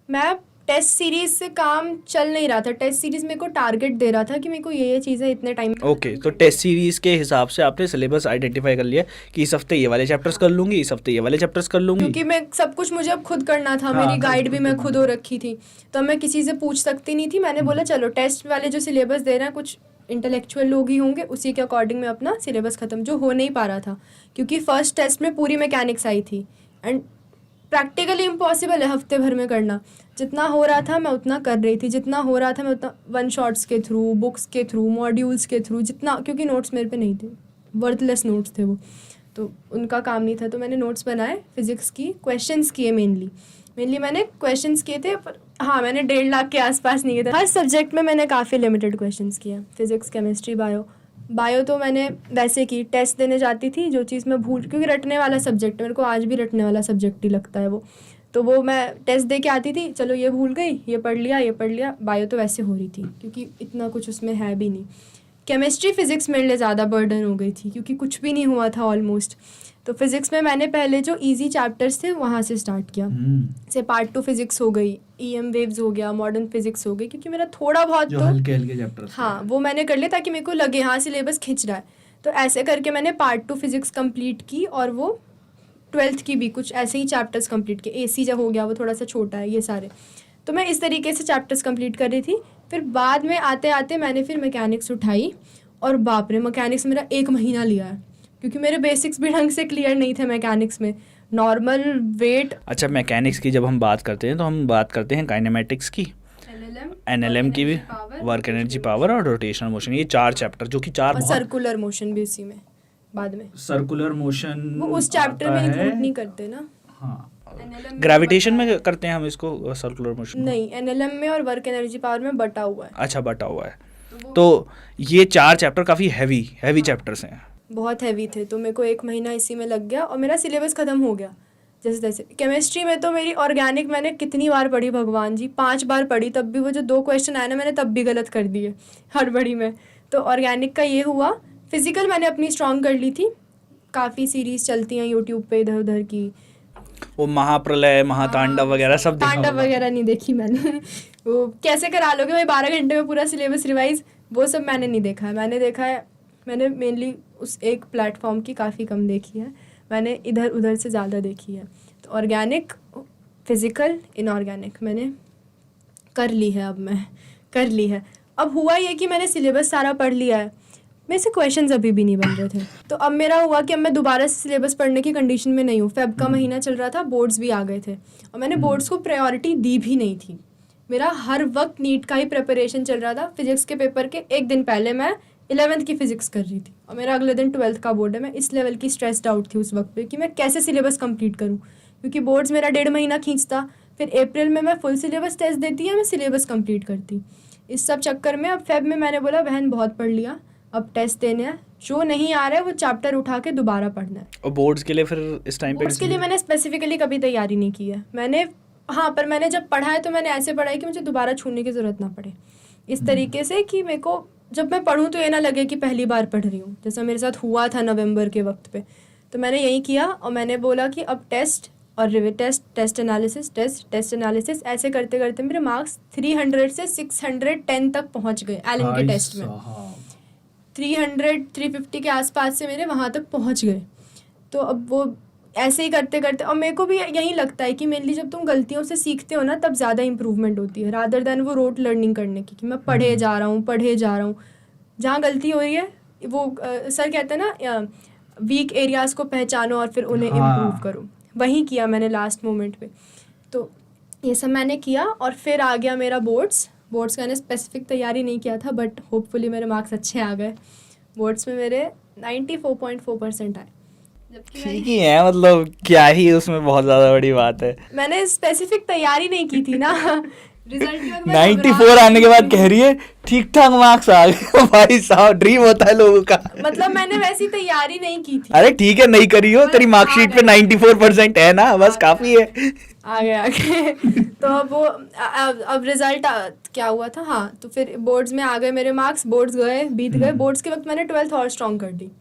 मैं टेस्ट सीरीज से काम चल नहीं रहा था। टेस्ट सीरीज मेरे को टारगेट दे रहा था कि मेरे को ये चीज़ें इतने टाइम। ओके, तो टेस्ट सीरीज के हिसाब से आपने सिलेबस आइडेंटिफाई कर लिया कि इस हफ्ते ये वाले चैप्टर्स कर लूंगी, इस हफ्ते ये वाले चैप्टर्स कर लूंगी, क्योंकि मैं सब कुछ मुझे अब खुद करना था। मेरी गाइड भी मैं खुद हो रखी थी, तो मैं किसी से पूछ सकती नहीं थी। मैंने बोला चलो टेस्ट वाले जो सिलेबस दे रहे हैं कुछ इंटेलेक्चुअल लोग ही होंगे, उसी के अकॉर्डिंग मैं अपना सिलेबस ख़त्म, जो हो नहीं पा रहा था क्योंकि फर्स्ट टेस्ट में पूरी मैकेनिक्स आई थी, एंड प्रैक्टिकली इम्पॉसिबल है हफ्ते भर में करना। जितना हो रहा था मैं उतना कर रही थी, जितना हो रहा था मैं उतना 1 शॉट्स के थ्रू, बुक्स के थ्रू, मॉड्यूल्स के थ्रू, जितना, क्योंकि नोट्स मेरे पे नहीं थे, वर्थलेस नोट्स थे वो, तो उनका काम नहीं था। तो मैंने नोट्स बनाए, फिज़िक्स की क्वेश्चंस किए मेनली मैंने क्वेश्चंस किए थे, पर हाँ मैंने 1.5 लाख के आसपास नहीं किए थे। हर सब्जेक्ट में मैंने काफ़ी लिमिटेड क्वेश्चंस किए, फिज़िक्स, केमिस्ट्री, बायो तो मैंने वैसे की टेस्ट देने जाती थी, जो चीज़ मैं भूल, क्योंकि रटने वाला सब्जेक्ट मेरे को आज भी रटने वाला सब्जेक्ट ही लगता है वो, तो वो मैं टेस्ट दे के आती थी, चलो ये भूल गई, ये पढ़ लिया। बायो तो वैसे हो रही थी क्योंकि इतना कुछ उसमें है भी नहीं। केमिस्ट्री फिज़िक्स मेरे लिए ज़्यादा बर्डन हो गई थी क्योंकि कुछ भी नहीं हुआ था ऑलमोस्ट। तो फिज़िक्स में मैंने पहले जो इजी चैप्टर्स थे वहाँ से स्टार्ट किया, जैसे पार्ट 2 फिज़िक्स हो गई, EM वेव्स हो गया, मॉडर्न फिज़िक्स हो गई, क्योंकि मेरा थोड़ा बहुत तो हल्के चैप्टर्स, हाँ वो मैंने कर लिया ताकि मेरे को लगे हाँ सिलेबस खिंच रहा है। तो ऐसे करके मैंने पार्ट 2 फिज़िक्स कंप्लीट की, और वो 12th की भी कुछ ऐसे ही चैप्टर्स कंप्लीट किए। AC जो हो गया वो थोड़ा सा छोटा है, ये सारे, तो मैं इस तरीके से चैप्टर्स कंप्लीट कर रही थी। फिर बाद में आते आते मैंने फिर मैकेनिक्स उठाई, और बाप रे मैकेनिक्स मेरा 1 महीना लिया है, क्योंकि मेरे बेसिक्स भी ढंग से क्लियर नहीं थे मैकेनिक्स में, नॉर्मल वेट। अच्छा, मैकेनिक्स की जब हम बात करते हैं तो हम बात करते हैं काइनेमेटिक्स की, NLM की भी, वर्क एनर्जी पावर और रोटेशनल मोशन, ये 4 चैप्टर जो कि 4 सर्कुलर मोशन भी इसी में, बाद में। सर्कुलर मोशन वो उस चैप्टर में इंक्लूड नहीं करते ना। हाँ, NLM ग्रेविटेशन में करते हैं हम इसको सर्कुलर मोशन? नहीं, NLM में और वर्क एनर्जी पावर में बटा हुआ है। अच्छा, बटा हुआ है। तो ये 4 चैप्टर काफ़ी हैवी चैप्टर्स हैं। बहुत हैवी थे, तो मेरे को 1 महीना इसी में लग गया और मेरा सिलेबस ख़त्म हो गया जैसे तैसे। केमिस्ट्री में तो मेरी ऑर्गेनिक मैंने कितनी बार पढ़ी भगवान जी, 5 बार पढ़ी, तब भी वो जो 2 क्वेश्चन आए ना मैंने तब भी गलत कर दिए हड़बड़ी में। तो ऑर्गेनिक का ये हुआ। फिजिकल मैंने अपनी स्ट्रॉन्ग कर ली थी, काफ़ी सीरीज़ चलती हैं यूट्यूब पे इधर उधर की। वो महाप्रलय, महातांडव वगैरह सब देखा तांडव होगा। वगैरह नहीं देखी मैंने वो कैसे करा लोगे भाई 12 घंटे में पूरा सिलेबस रिवाइज, वो सब मैंने नहीं देखा है। मैंने देखा है, मैंने मेनली उस एक प्लेटफॉर्म की काफ़ी कम देखी है, मैंने इधर उधर से ज़्यादा देखी है। तो ऑर्गेनिक, फिज़िकल, इनऑर्गेनिक मैंने कर ली है, अब मैं कर ली है। अब हुआ ये कि मैंने सिलेबस सारा पढ़ लिया है, मेरे से क्वेश्चंस अभी भी नहीं बन रहे थे। तो अब मेरा हुआ कि अब मैं दोबारा से सिलेबस पढ़ने की कंडीशन में नहीं हूँ। फेब का महीना चल रहा था, बोर्ड्स भी आ गए थे और मैंने बोर्ड्स को प्रायोरिटी दी भी नहीं थी। मेरा हर वक्त नीट का ही प्रिपरेशन चल रहा था। फिजिक्स के पेपर के 1 दिन पहले मैं 11th की फिजिक्स कर रही थी और मेरा अगले दिन 12th का बोर्ड है। मैं इस लेवल की स्ट्रेस्ड आउट थी उस वक्त पे कि मैं कैसे सिलेबस कंप्लीट करूँ, क्योंकि बोर्ड्स मेरा 1.5 महीना खींचता, फिर अप्रैल में मैं फुल सिलेबस टेस्ट देती या मैं सिलेबस कंप्लीट करती। इस सब चक्कर में अब फेब में मैंने बोला बहन बहुत पढ़ लिया, अब टेस्ट देने हैं, जो नहीं आ रहा है वो चैप्टर उठा के दोबारा पढ़ना है। और बोर्ड्स के लिए फिर इस टाइम पे बोर्ड्स के लिए मैंने स्पेसिफिकली कभी तैयारी नहीं की है मैंने। हाँ, पर मैंने जब पढ़ा है तो मैंने ऐसे पढ़ा है कि मुझे दोबारा छूने की ज़रूरत ना पड़े, इस तरीके से कि मेरे को जब मैं पढ़ूँ तो ये ना लगे कि पहली बार पढ़ रही हूँ, जैसा मेरे साथ हुआ था नवंबर के वक्त पे। तो मैंने यही किया और मैंने बोला कि अब टेस्ट और टेस्ट एनालिसिस ऐसे करते करते मेरे मार्क्स 300 से 610 तक पहुँच गए एलन के टेस्ट में। 300-350 के आसपास से मेरे वहाँ तक पहुँच गए। तो अब वो ऐसे ही करते करते, और मेरे को भी यही लगता है कि मेनली जब तुम गलतियों से सीखते हो ना तब ज़्यादा इंप्रूवमेंट होती है, रादर देन वो रोट लर्निंग करने की कि मैं पढ़े जा रहा हूँ। जहाँ गलती हो रही है वो सर कहते हैं ना वीक एरियाज़ को पहचानो और फिर उन्हें इम्प्रूव करो, वही किया मैंने लास्ट मोमेंट पे। तो ये सब मैंने किया और फिर आ गया मेरा बोर्ड्स का मैंने स्पेसिफिक तैयारी नहीं किया था, बट होपफुली मेरे मार्क्स अच्छे आ गए। बोर्ड्स में मेरे 94.4% आए। ठीक ही है, मतलब क्या ही उसमें बहुत ज़्यादा बड़ी बात है। मैंने स्पेसिफिक तैयारी नहीं की थी ना रिजल्ट के वक्त 94 आने के बाद कह रही है ठीक ठाक मार्क्स आ गए। भाई साहब, ड्रीम होता है लोगों का। मतलब मैंने वैसी तैयारी नहीं की थी। अरे ठीक है, नहीं करी हो, तेरी मार्कशीट पे 94% है ना, बस काफी है। आ गए तो अब रिजल्ट क्या हुआ था। हाँ, तो फिर बोर्ड्स में आ गए मेरे मार्क्स, बोर्ड्स बीत गए। बोर्ड्स के वक्त मैंने 12th और स्ट्रॉन्ग कर दी।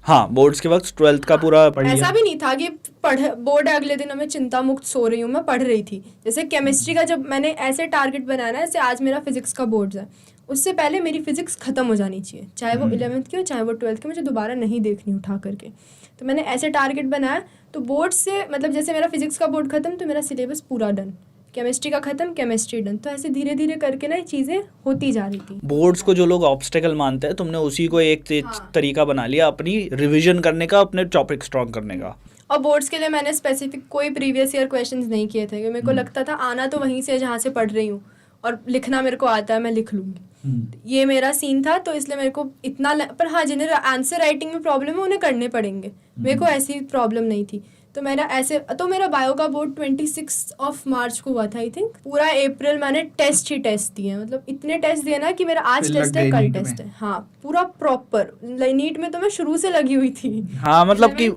हाँ, बोर्ड्स के वक्त 12th का पूरा पढ़ लिया। ऐसा भी नहीं था कि बोर्ड है अगले दिन मैं चिंता मुक्त सो रही हूँ, मैं पढ़ रही थी। जैसे केमिस्ट्री का जब मैंने ऐसे टारगेट बनाया ना, जैसे आज मेरा फिजिक्स का बोर्ड्स है, उससे पहले मेरी फिजिक्स खत्म हो जानी चाहिए, चाहे वो 11th की हो चाहे वो 12th की, मुझे दोबारा नहीं देखनी उठा करके। तो मैंने ऐसे टारगेट बनाया, तो बोर्ड से मतलब जैसे मेरा फिजिक्स का बोर्ड खत्म तो मेरा सिलेबस पूरा डन, केमिस्ट्री का खत्म, केमिस्ट्री डन। तो ऐसे धीरे धीरे करके ना चीज़ें होती जा रही थी। बोर्ड्स को जो लोग ऑब्स्टेकल मानते हैं, तुमने उसी को एक तरीका बना लिया अपनी रिवीजन करने का, अपने टॉपिक स्ट्रॉन्ग करने का। और बोर्ड्स के लिए मैंने स्पेसिफिक कोई प्रीवियस ईयर क्वेश्चंस नहीं किए थे, क्योंकि मेरे को लगता था आना तो वहीं से जहाँ से पढ़ रही हूँ और लिखना मेरे को आता है, मैं लिख लूँगी। ये मेरा सीन था, तो इसलिए मेरे को इतना पर हाँ, जिन्हें आंसर राइटिंग में प्रॉब्लम है उन्हें करने पड़ेंगे, मेरे को ऐसी प्रॉब्लम नहीं थी। तो मेरा ऐसे, तो मेरा बायो का बोर्ड 26 मार्च को हुआ था आई थिंक। पूरा अप्रैल मैंने टेस्ट ही टेस्ट दिए, मतलब इतने टेस्ट दिए ना कि मेरा आज टेस्ट है, कल टेस्ट है। हाँ, पूरा प्रॉपर। नीट में तो मैं शुरू से लगी हुई थी। हाँ, मतलब कि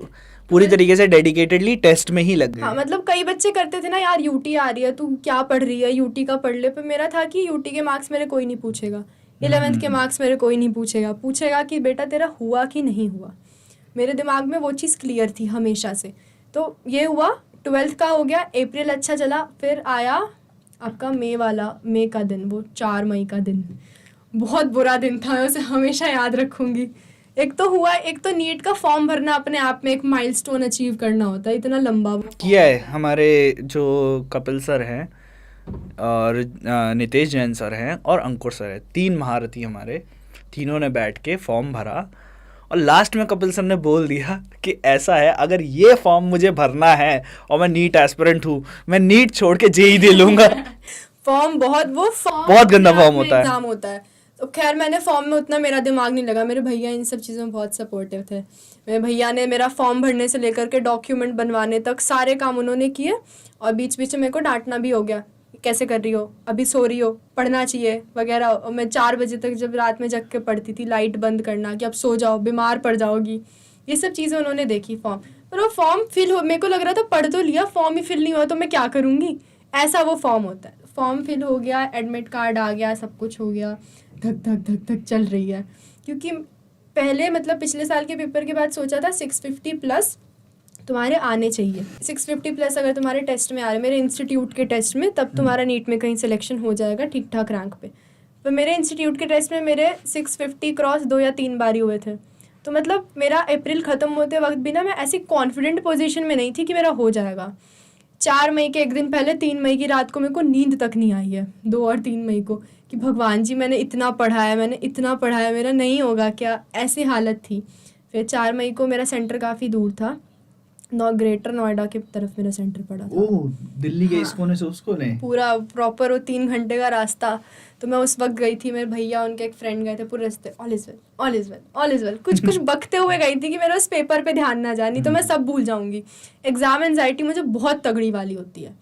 पूरी तरीके से डेडिकेटेडली टेस्ट में ही लग गए। हाँ, मतलब कई बच्चे करते थे ना, यार यूटी आ रही है, तू क्या पढ़ रही है, यूटी का पढ़ ले। पर मेरा था कि यूटी के मार्क्स मेरे कोई नहीं पूछेगा, 11th के मार्क्स मेरे कोई नहीं पूछेगा कि बेटा तेरा हुआ कि नहीं हुआ। मेरे दिमाग में वो चीज़ क्लियर थी हमेशा से। तो ये हुआ, 12th का हो गया, अप्रैल अच्छा चला। फिर आया आपका मई का दिन, वो 4 मई का दिन, बहुत बुरा दिन था, मैं उसे हमेशा याद रखूँगी। एक तो हुआ, एक तो नीट का फॉर्म भरना अपने आप में एक माइलस्टोन अचीव करना होता है, इतना लंबा किया है। हमारे जो कपिल सर हैं और नितेश जैन सर हैं और अंकुर सर हैं, 3 महारथी हमारे, तीनों ने बैठ के फॉर्म भरा और लास्ट में कपिल सर ने बोल दिया कि ऐसा है, अगर ये फॉर्म मुझे भरना है और मैं नीट एस्पिरेंट हूँ, मैं नीट छोड़ के जेई दे लूँगा। फॉर्म बहुत गंदा फॉर्म होता है। एग्जाम होता है। तो खैर मैंने फॉर्म में उतना मेरा दिमाग नहीं लगा, मेरे भैया इन सब चीज़ों में बहुत सपोर्टिव थे। मेरे भैया ने मेरा फॉर्म भरने से लेकर के डॉक्यूमेंट बनवाने तक सारे काम उन्होंने किए, और बीच बीच में मेरे को डांटना भी हो गया, कैसे कर रही हो, अभी सो रही हो, पढ़ना चाहिए वगैरह। और मैं 4 बजे तक जब रात में जग के पढ़ती थी, लाइट बंद करना कि अब सो जाओ, बीमार पड़ जाओगी, ये सब चीज़ें उन्होंने देखी फॉर्म। पर वो फॉर्म फिल हो, मेरे को लग रहा था पढ़ तो लिया, फॉर्म ही फिल नहीं हुआ तो मैं क्या करूँगी, ऐसा वो फॉर्म होता है। फॉर्म फिल हो गया, एडमिट कार्ड आ गया, सब कुछ हो गया, धक धक धक धक चल रही है। क्योंकि पहले मतलब पिछले साल के पेपर के बाद सोचा था 650 प्लस तुम्हारे आने चाहिए, 650 प्लस अगर तुम्हारे टेस्ट में आ रहे, मेरे इंस्टीट्यूट के टेस्ट में, तब तुम्हारा नीट में कहीं सिलेक्शन हो जाएगा ठीक ठाक रैंक पे। पर मेरे इंस्टीट्यूट के टेस्ट में मेरे 650 क्रॉस 2 या 3 बार ही हुए थे। तो मतलब मेरा अप्रैल ख़त्म होते वक्त भी ना मैं ऐसी कॉन्फिडेंट पोजीशन में नहीं थी कि मेरा हो जाएगा। 4 मई के एक दिन पहले 3 मई की रात को मेरे को नींद तक नहीं आई है, 2 और 3 मई को, कि भगवान जी मैंने इतना पढ़ा है, मेरा नहीं होगा क्या, ऐसी हालत थी। फिर 4 मई को मेरा सेंटर काफ़ी दूर था, ग्रेटर नोएडा की तरफ मेरा सेंटर पड़ा था। ओह, दिल्ली के इस कोने से उस कोने? पूरा प्रॉपर वो 3 घंटे का रास्ता। तो मैं उस वक्त गई थी, मेरे भैया उनके एक फ्रेंड गए थे, पूरे रास्ते all is well, all is well, all is well, कुछ कुछ बकते हुए गई थी कि मेरा उस पेपर पे ध्यान ना जाए, नहीं तो मैं सब भूल जाऊंगी। एग्जाम एंजाइटी मुझे बहुत तगड़ी वाली होती है।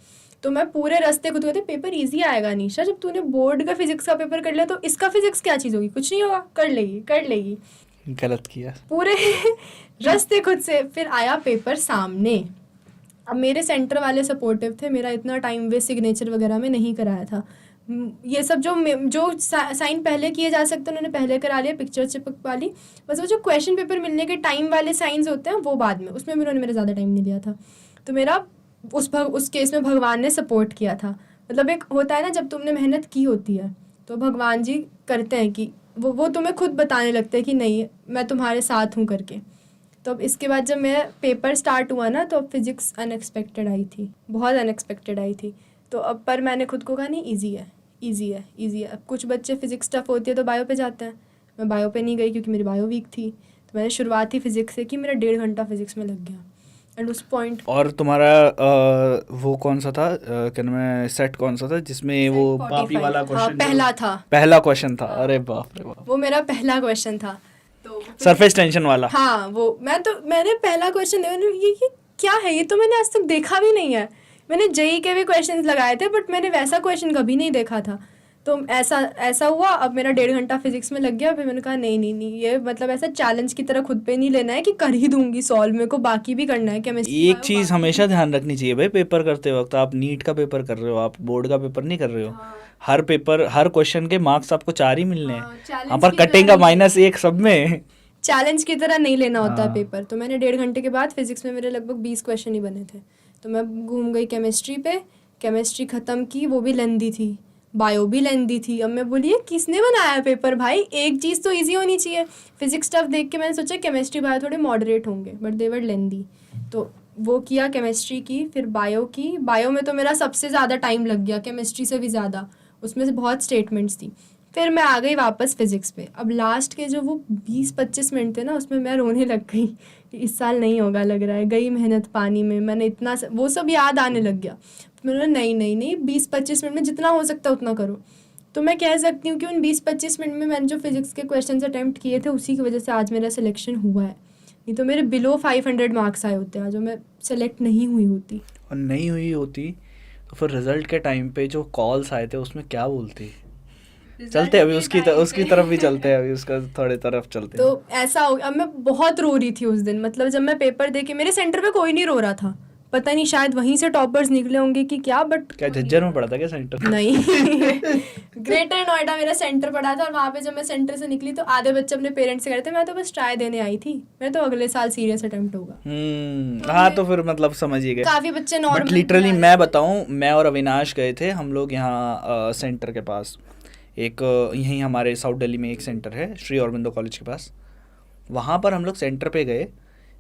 तो मैं पूरे रास्ते खुद कहते पेपर ईजी आएगा निशा, जब तूने बोर्ड का फिजिक्स का पेपर कर लिया तो इसका फिजिक्स क्या चीज़ होगी, कुछ नहीं होगा, कर लेगी। गलत किया पूरे रास्ते खुद से। फिर आया पेपर सामने। अब मेरे सेंटर वाले सपोर्टिव थे, मेरा इतना टाइम वेस्ट सिग्नेचर वगैरह में नहीं कराया था। ये सब जो साइन पहले किए जा सकते उन्होंने पहले करा लिया, पिक्चर चिपक वाली। बस वो जो क्वेश्चन पेपर मिलने के टाइम वाले साइंस होते हैं वो बाद में, उसमें उन्होंने मेरा ज़्यादा टाइम नहीं लिया था। तो मेरा उस केस में भगवान ने सपोर्ट किया था। मतलब एक होता है ना, जब तुमने मेहनत की होती है तो भगवान जी करते हैं कि वो तुम्हें खुद बताने लगते हैं कि नहीं मैं तुम्हारे साथ हूँ करके। तो अब इसके बाद जब मेरा पेपर स्टार्ट हुआ ना, तो अब फिज़िक्स अनएक्सपेक्टेड आई थी, बहुत अनएक्सपेक्टेड आई थी। तो अब पर मैंने खुद को कहा नहीं, ईजी है। अब कुछ बच्चे फिज़िक्स टफ होती है तो बायो पे जाते हैं, मैं बायो पे नहीं गई क्योंकि मेरी बायो वीक थी। तो मैंने शुरुआत ही फिज़िक्स से की, मेरा 1.5 घंटा फिज़िक्स में लग गया। एंड उस पॉइंट। और तुम्हारा वो कौन सा था, क्या नाम है, सेट कौन सा था जिसमें वो पापी वाला क्वेश्चन? पहला क्वेश्चन था। अरे बाप रे बाप, वो मेरा पहला क्वेश्चन था। तो सरफेस टेंशन वाला। हाँ, वो मैंने पहला क्वेश्चन ये क्या है, ये तो मैंने आज तक देखा भी नहीं है। मैंने जेई के भी क्वेश्चंस लगाए थे बट मैंने वैसा क्वेश्चन कभी नहीं देखा था। तो ऐसा हुआ। अब मेरा 1.5 घंटा फिजिक्स में लग गया। फिर मैंने कहा नहीं, ये मतलब ऐसा चैलेंज की तरह खुद पे नहीं लेना है कि कर ही दूंगी सॉल्व, मेरे को बाकी भी करना है। केमिस्ट्री एक चीज़ हमेशा ध्यान रखनी चाहिए भाई, पेपर करते वक्त आप नीट का पेपर कर रहे हो, आप बोर्ड का पेपर नहीं कर रहे हो। हर पेपर, हर क्वेश्चन के मार्क्स आपको 4 ही मिलने हैं, यहाँ पर कटेगा -1 सब में। चैलेंज की तरह नहीं लेना होता है पेपर। तो मैंने 1.5 घंटे के बाद फिजिक्स में मेरे लगभग 20 क्वेश्चन ही बने थे। तो मैं घूम गई केमिस्ट्री पे, केमिस्ट्री ख़त्म की, वो भी लेंदी थी, बायो भी लेंदी थी। अब मैं बोली किसने बनाया पेपर भाई, एक चीज़ तो इजी होनी चाहिए। फिजिक्स स्टफ देख के मैंने सोचा केमिस्ट्री बायो थोड़े मॉडरेट होंगे, बट दे वर लेंदी। तो वो किया, केमिस्ट्री की, फिर बायो की। बायो में तो मेरा सबसे ज़्यादा टाइम लग गया, केमिस्ट्री से भी ज़्यादा, उसमें से बहुत स्टेटमेंट्स थी। फिर मैं आ गई वापस फिज़िक्स पे। अब लास्ट के जो वो 20-25 मिनट थे ना, उसमें मैं रोने लग गई कि इस साल नहीं होगा लग रहा है, गई मेहनत पानी में। मैंने इतना वो सब याद आने लग गया। मैंने नहीं 20-25 मिनट में जितना हो सकता है उतना करो। तो मैं कह सकती हूँ कि उन 20-25 मिनट में मैंने जो फिज़िक्स के क्वेश्चन अटैम्प्ट किए थे उसी की वजह से आज मेरा सिलेक्शन हुआ है। नहीं तो मेरे बिलो 500 मार्क्स आए होते हैं जो मैं सेलेक्ट नहीं हुई होती। और नहीं हुई होती तो फिर रिजल्ट के टाइम पे जो कॉल्स आए थे उसमें क्या बोलती? चलते अभी उसकी तरफ भी चलते हैं, अभी उसका थोड़े तरफ चलते हैं। तो ऐसा हो गया। अब मैं बहुत रो रही थी उस दिन। मतलब जब मैं पेपर दे के, मेरे सेंटर पे कोई नहीं रो रहा था, पता नहीं शायद वहीं से टॉपर्स निकले होंगे कि क्या, बट क्या झज्जर में पड़ा था क्या सेंटर? नहीं ग्रेटर नोएडा मेरा सेंटर पड़ा था। और वहाँ पे जब मैं सेंटर से निकली तो आधे बच्चे अपने पेरेंट्स से कह रहे थे मैं तो बस ट्राई देने आई थी, मैं तो अगले साल सीरियस अटेम्प्ट होगा। हाँ, तो फिर मतलब समझिए गए। काफी बच्चे नॉर्मल। लिटरली मैं बताऊं, मैं और अविनाश गए थे हम लोग यहाँ सेंटर के पास, एक यहीं हमारे साउथ दिल्ली में एक सेंटर है श्री अरबिंदो कॉलेज के पास। वहाँ पर हम लोग सेंटर पे गए।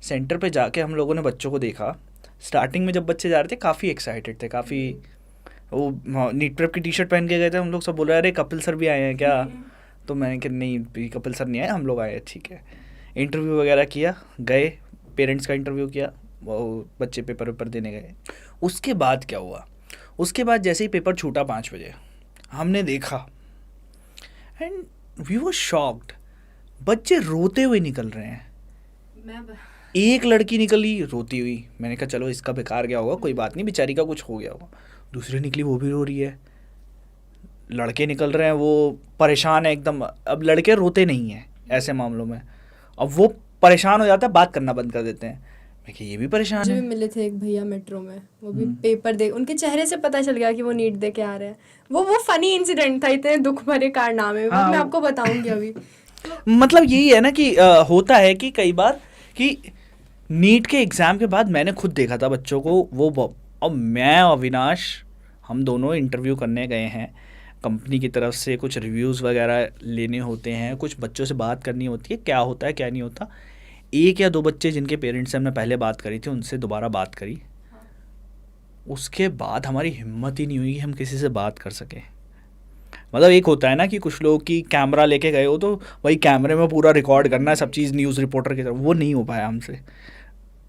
सेंटर पे जाके हम लोगों ने बच्चों को देखा। स्टार्टिंग में जब बच्चे जा रहे थे काफ़ी एक्साइटेड थे, काफ़ी वो नीट प्रेप की टी शर्ट पहन के गए थे। हम लोग सब बोल रहे अरे कपिल सर भी आए हैं क्या? तो मैंने कहा नहीं कपिल सर नहीं आए, हम लोग आए हैं। ठीक है, इंटरव्यू वगैरह किया, गए पेरेंट्स का इंटरव्यू किया, वो बच्चे पेपर वेपर देने गए। उसके बाद क्या हुआ, उसके बाद जैसे ही पेपर छूटा 5 बजे हमने देखा, एंड वी वर शॉक्ड, बच्चे रोते हुए निकल रहे हैं। मैं एक लड़की निकली रोती हुई, मैंने कहा चलो इसका बेकार गया होगा, कोई बात नहीं, बेचारी का कुछ हो गया होगा। दूसरी निकली, वो भी रो रही है। लड़के निकल रहे हैं, वो परेशान है एकदम। अब लड़के रोते नहीं हैं ऐसे मामलों में, अब वो परेशान हो जाता है, बात करना बंद कर देते हैं। मैं कि ये भी परेशान मुझे है। भी मिले थे एक भैया मेट्रो में, वो भी पेपर दे, उनके चेहरे से पता चल गया कि वो नीट दे के आ रहे हैं। वो फनी इंसिडेंट था, इतने दुख भरे कारनामे, वो मैं आपको बताऊंगी अभी। मतलब यही है ना कि होता है कि कई बार कि नीट के एग्ज़ाम के बाद मैंने खुद देखा था बच्चों को, वो अब मैं और अविनाश हम दोनों इंटरव्यू करने गए हैं, कंपनी की तरफ से कुछ रिव्यूज़ वगैरह लेने होते हैं, कुछ बच्चों से बात करनी होती है, क्या होता है क्या नहीं होता। एक या दो बच्चे जिनके पेरेंट्स से हमने पहले बात करी थी, उनसे दोबारा बात करी, उसके बाद हमारी हिम्मत ही नहीं हुई कि हम किसी से बात कर सकें। मतलब एक होता है ना कि कुछ लोग की कैमरा लेके गए हो तो वही कैमरे में पूरा रिकॉर्ड करना है सब चीज़, न्यूज़ रिपोर्टर की तरह, वो नहीं हो पाया हमसे।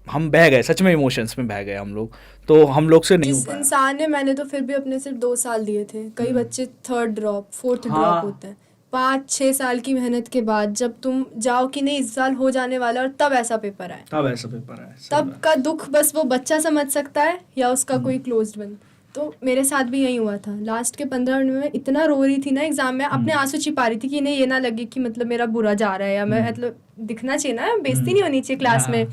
हम बह गए, सच में इमोशंस में बह गए हम लोग, तो हम लोग से नहीं हो जिस पाया। इंसान ने, मैंने तो फिर भी अपने सिर्फ 2 साल दिए थे, कई बच्चे 3rd ड्रॉप 4th हाँ। ड्रॉप होते हैं। 5-6 साल की मेहनत के बाद जब तुम जाओ कि नहीं इस साल हो जाने वाला, और तब ऐसा पेपर आए, तब ऐसा पेपर है, तब का दुख बस वो बच्चा समझ सकता है या उसका कोई क्लोज्ड वन। तो मेरे साथ भी यही हुआ था। लास्ट के 15 मिनट में इतना रो रही थी ना एग्जाम में, अपने आंसू छिपा रही थी कि नहीं ये ना लगे कि मतलब मेरा बुरा जा रहा है, या मैं मतलब दिखना चाहिए ना, बेइज्जती नहीं होनी चाहिए क्लास में।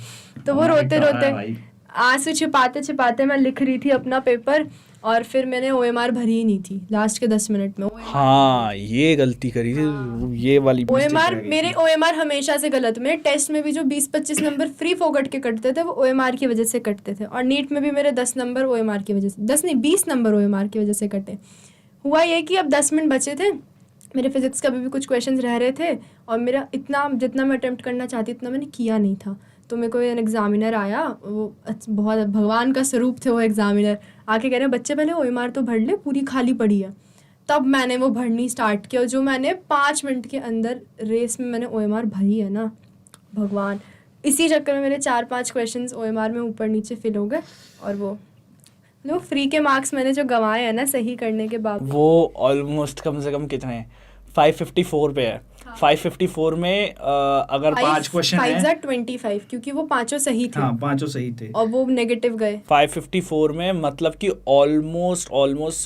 तो वो रोते रोते आंसू छिपाते छिपाते मैं लिख रही थी अपना पेपर, और फिर मैंने OMR भरी ही नहीं थी लास्ट के 10 मिनट में। हाँ ये गलती करी थी, ये वाली mistake OMR, रह गई मेरे थी। OMR हमेशा से गलत। मेरे टेस्ट में भी जो 20-25 नंबर फ्री फोकट के कटते थे वो OMR की वजह से कटते थे, और नीट में भी मेरे 10 नंबर OMR की वजह से, 10 नहीं 20 नंबर OMR की वजह से कटे। हुआ ये कि अब 10 मिनट बचे थे, मेरे फिजिक्स का भी कुछ क्वेश्चंस रह रहे थे, और मेरा इतना जितना मैं अटेम्प्ट करना चाहती इतना मैंने किया नहीं था। तो मेरे को एक एग्जामिनर आया, वो बहुत भगवान का स्वरूप थे वो एग्जामिनर, आके कह रहे हैं बच्चे पहले OMR तो भर ले, पूरी खाली पड़ी है। तब मैंने वो भरनी स्टार्ट किया, जो मैंने 5 मिनट के अंदर रेस में मैंने OMR भरी है ना, भगवान। इसी चक्कर में मेरे 4-5 क्वेश्चंस OMR में ऊपर नीचे फिल हो गए, और वो फ्री के मार्क्स मैंने जो गंवाए हैं ना सही करने के बाद, वो ऑलमोस्ट कम से कम कितने 554 पे है। 554 में अगर 5 क्वेश्चन है, 5 क्योंकि वो पांचों सही थे। हाँ पांचों सही थे, और वो नेगेटिव गए। 554 में मतलब कि ऑलमोस्ट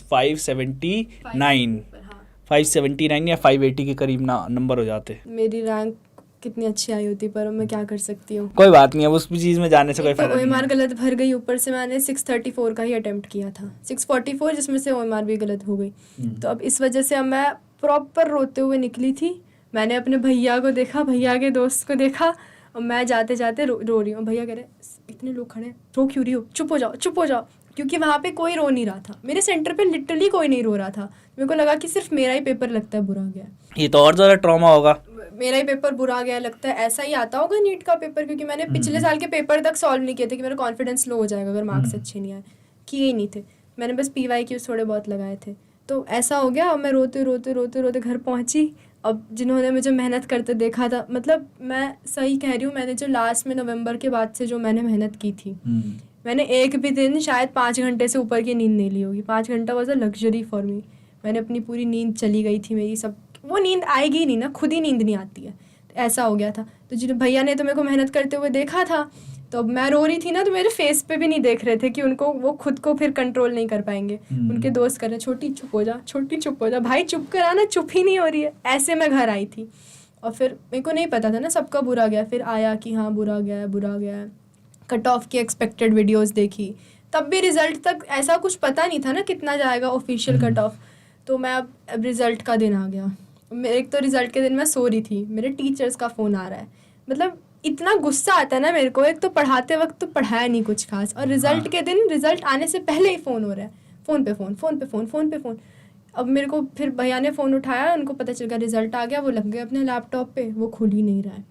579 या 580 के करीब ना नंबर हो जाते। मेरी रैंक कितनी अच्छी आई होती, पर मैं क्या कर सकती हूँ। कोई बात नहीं है, उस चीज़ में जाने से कोई तो फायदा नहीं OMR है। गलत भर गई, ऊपर से मैंने 634 का ही अटेम्प्ट किया था, 644 जिसमें से OMR भी गलत हो गई। तो अब इस वजह से अब मैं प्रॉपर रोते हुए निकली थी। मैंने अपने भैया को देखा, भैया के दोस्त को देखा, और मैं जाते जाते रो रही हूँ। भैया कह रहे इतने लोग खड़े हैं, रो क्यों रही हो, चुप हो जाओ चुप हो जाओ, क्योंकि वहाँ पे कोई रो नहीं रहा था। मेरे सेंटर पे लिटरली कोई नहीं रो रहा था। मेरे को लगा कि सिर्फ मेरा ही पेपर लगता है बुरा गया, ये तो और ज़्यादा ट्रॉमा होगा। मेरा ही पेपर बुरा गया लगता है, ऐसा ही आता होगा नीट का पेपर, क्योंकि मैंने पिछले साल के पेपर तक सॉल्व नहीं किए थे कि मेरा कॉन्फिडेंस लो हो जाएगा अगर मार्क्स अच्छे नहीं आए, किए ही नहीं थे। मैंने बस PYQs थोड़े बहुत लगाए थे। तो ऐसा हो गया, और मैं रोते रोते रोते रोते घर पहुंची। अब जिन्होंने मुझे मेहनत करते देखा था, मतलब मैं सही कह रही हूँ, मैंने जो लास्ट में नवंबर के बाद से जो मैंने मेहनत की थी, मैंने एक भी दिन शायद 5 घंटे से ऊपर की नींद नहीं ली होगी। 5 घंटा was a luxury for me. मैंने अपनी पूरी नींद चली गई थी मेरी, सब वो नींद आएगी नहीं ना, खुद ही नींद नहीं आती है, तो ऐसा हो गया था। तो जिन भैया ने तो मेरे को मेहनत करते हुए देखा था, तो अब मैं रो रही थी ना, तो मेरे फेस पे भी नहीं देख रहे थे कि उनको, वो खुद को फिर कंट्रोल नहीं कर पाएंगे। उनके दोस्त कर रहे छोटी चुप हो जा, छोटी चुप हो जा, भाई चुप करा ना, चुप ही नहीं हो रही है। ऐसे मैं घर आई थी, और फिर मेरे को नहीं पता था ना सबका बुरा गया। फिर आया कि हाँ बुरा गया है, बुरा गया है। कट ऑफ की एक्सपेक्टेड वीडियोस देखी, तब भी रिजल्ट तक ऐसा कुछ पता नहीं था ना कितना जाएगा ऑफिशियल कट ऑफ। तो मैं अब रिजल्ट का दिन आ गया। एक तो रिजल्ट के दिन मैं सो रही थी, मेरे टीचर्स का फ़ोन आ रहा है। मतलब इतना गुस्सा आता है ना मेरे को, एक तो पढ़ाते वक्त तो पढ़ाया नहीं कुछ खास, और रिजल्ट के दिन, रिजल्ट आने से पहले ही फ़ोन हो रहा है, फ़ोन पे फ़ोन, फ़ोन पे फ़ोन, फ़ोन पे फ़ोन। अब मेरे को फिर भैया ने फ़ोन उठाया, उनको पता चल गया रिजल्ट आ गया। वो लग गए अपने लैपटॉप पे, वो खुल ही नहीं रहा है।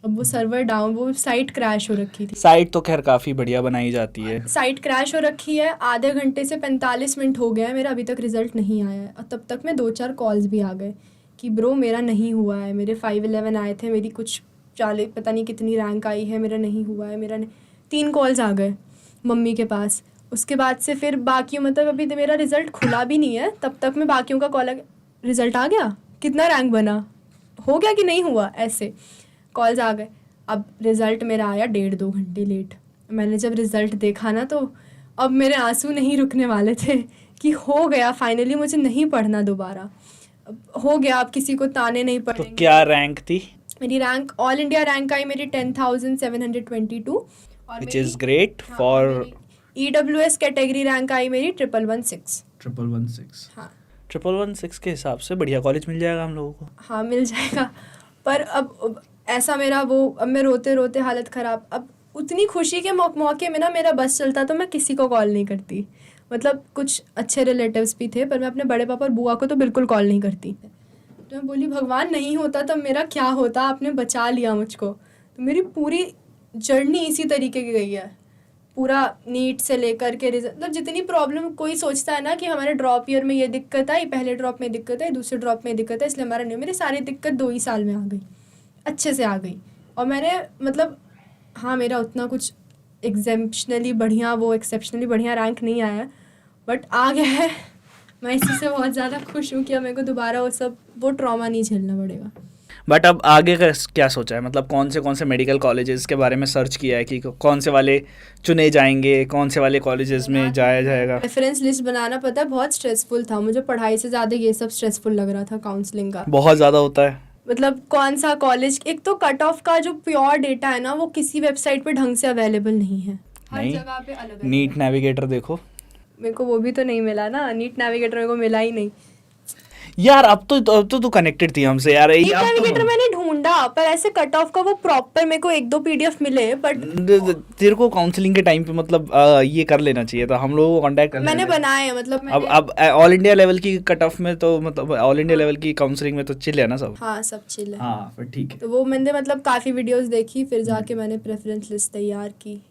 अब वो सर्वर डाउन, वो साइट क्रैश हो रखी थी। साइट तो खैर काफ़ी बढ़िया बनाई जाती है। साइट क्रैश हो रखी है, आधे घंटे से 45 मिनट हो गया है, मेरा अभी तक रिजल्ट नहीं आया है। और तब तक में 2-4 कॉल्स भी आ गए कि ब्रो मेरा नहीं हुआ है, मेरे 511 आए थे, मेरी कुछ 40 पता नहीं कितनी रैंक आई है, मेरा नहीं हुआ है, मेरा नहीं। 3 कॉल्स आ गए मम्मी के पास। उसके बाद से फिर बाकी, मतलब अभी मेरा रिज़ल्ट खुला भी नहीं है, तब तक मैं बाकियों का कॉल आ गया, रिज़ल्ट आ गया, कितना रैंक बना, हो गया कि नहीं हुआ, ऐसे कॉल्स आ गए। अब रिज़ल्ट मेरा आया 1.5-2 घंटे लेट। मैंने जब रिज़ल्ट देखा ना तो अब मेरे आंसू नहीं रुकने वाले थे कि हो गया फाइनली, मुझे नहीं पढ़ना दोबारा, हो गया, अब किसी को ताने नहीं तो पड़ेंगे। क्या रैंक थी? मेरी रैंक ऑल इंडिया रैंक आई मेरी 10,722 और which is great for EWS category rank आई मेरी 1116। 1116। हाँ 1116 के हिसाब से बढ़िया कॉलेज मिल जाएगा हम लोगों को। हाँ मिल जाएगा, पर अब ऐसा मेरा वो, अब मैं रोते रोते हालत ख़राब। अब उतनी खुशी के मौके में ना मेरा बस चलता तो मैं किसी को कॉल नहीं करती, मतलब कुछ अच्छे रिलेटिव्स भी थे पर मैं अपने बड़े पापा और बुआ को तो बिल्कुल कॉल नहीं करती। तो मैं बोली भगवान नहीं होता तब मेरा क्या होता, आपने बचा लिया मुझको। तो मेरी पूरी जर्नी इसी तरीके की गई है, पूरा नीट से लेकर के मतलब जितनी प्रॉब्लम कोई सोचता है ना कि हमारे ड्रॉप ईयर में ये दिक्कत आई, पहले ड्रॉप में दिक्कत है, दूसरे ड्रॉप में दिक्कत है, इसलिए हमारा नहीं, मेरी सारी दिक्कत 2 ही साल में आ गई, अच्छे से आ गई। और मैंने मतलब हाँ मेरा उतना कुछ एक्सेप्शनली बढ़िया रैंक नहीं आया बट आ गया है। मैं इसी से बहुत ज़्यादा खुश हूँ कि अब मेरे को दोबारा वो ट्रॉमा नहीं झेलना पड़ेगा। बट अब आगे का क्या सोचा है, मतलब कौन से मेडिकल कॉलेजेस के बारे में सर्च किया है कि कौन से वाले चुने जाएंगे, कौन से वाले कॉलेजेस में जाया जाएगा? रेफरेंस लिस्ट बनाना पता है बहुत स्ट्रेसफुल था, मुझे पढ़ाई से ज़्यादा ये सब स्ट्रेसफुल लग रहा था, काउंसलिंग का बहुत ज़्यादा होता है। मतलब कौन सा कॉलेज, एक तो कट ऑफ का जो प्योर डेटा है ना वो किसी वेबसाइट पे ढंग से अवेलेबल नहीं है, हर नहीं, जगह पे अलग है। नीट नेविगेटर देखो, मेरे को वो भी तो नहीं मिला ना, नीट नेविगेटर मेरे को मिला ही नहीं। यार अब तो तू कनेक्टेड थी हमसे यार। नीट नेविगेटर मैंने ढूंढा पर ऐसे कट ऑफ का वो प्रॉपर मेरे को 1-2 PDF मिले बट तेरे को काउंसलिंग के टाइम पे मतलब ये कर लेना चाहिए था, हम लोगों को कांटेक्ट कर मैंने लेना। बनाए मतलब अब ऑल इंडिया लेवल की कट ऑफ में तो मतलब ऑल इंडिया लेवल की काउंसलिंग में तो चिल है ना सब। हाँ सब चिल है। हाँ फिर ठीक है। तो वो मैंने मतलब काफ़ी वीडियोस देखी, फिर जाके मैंने प्रेफरेंस लिस्ट तैयार की,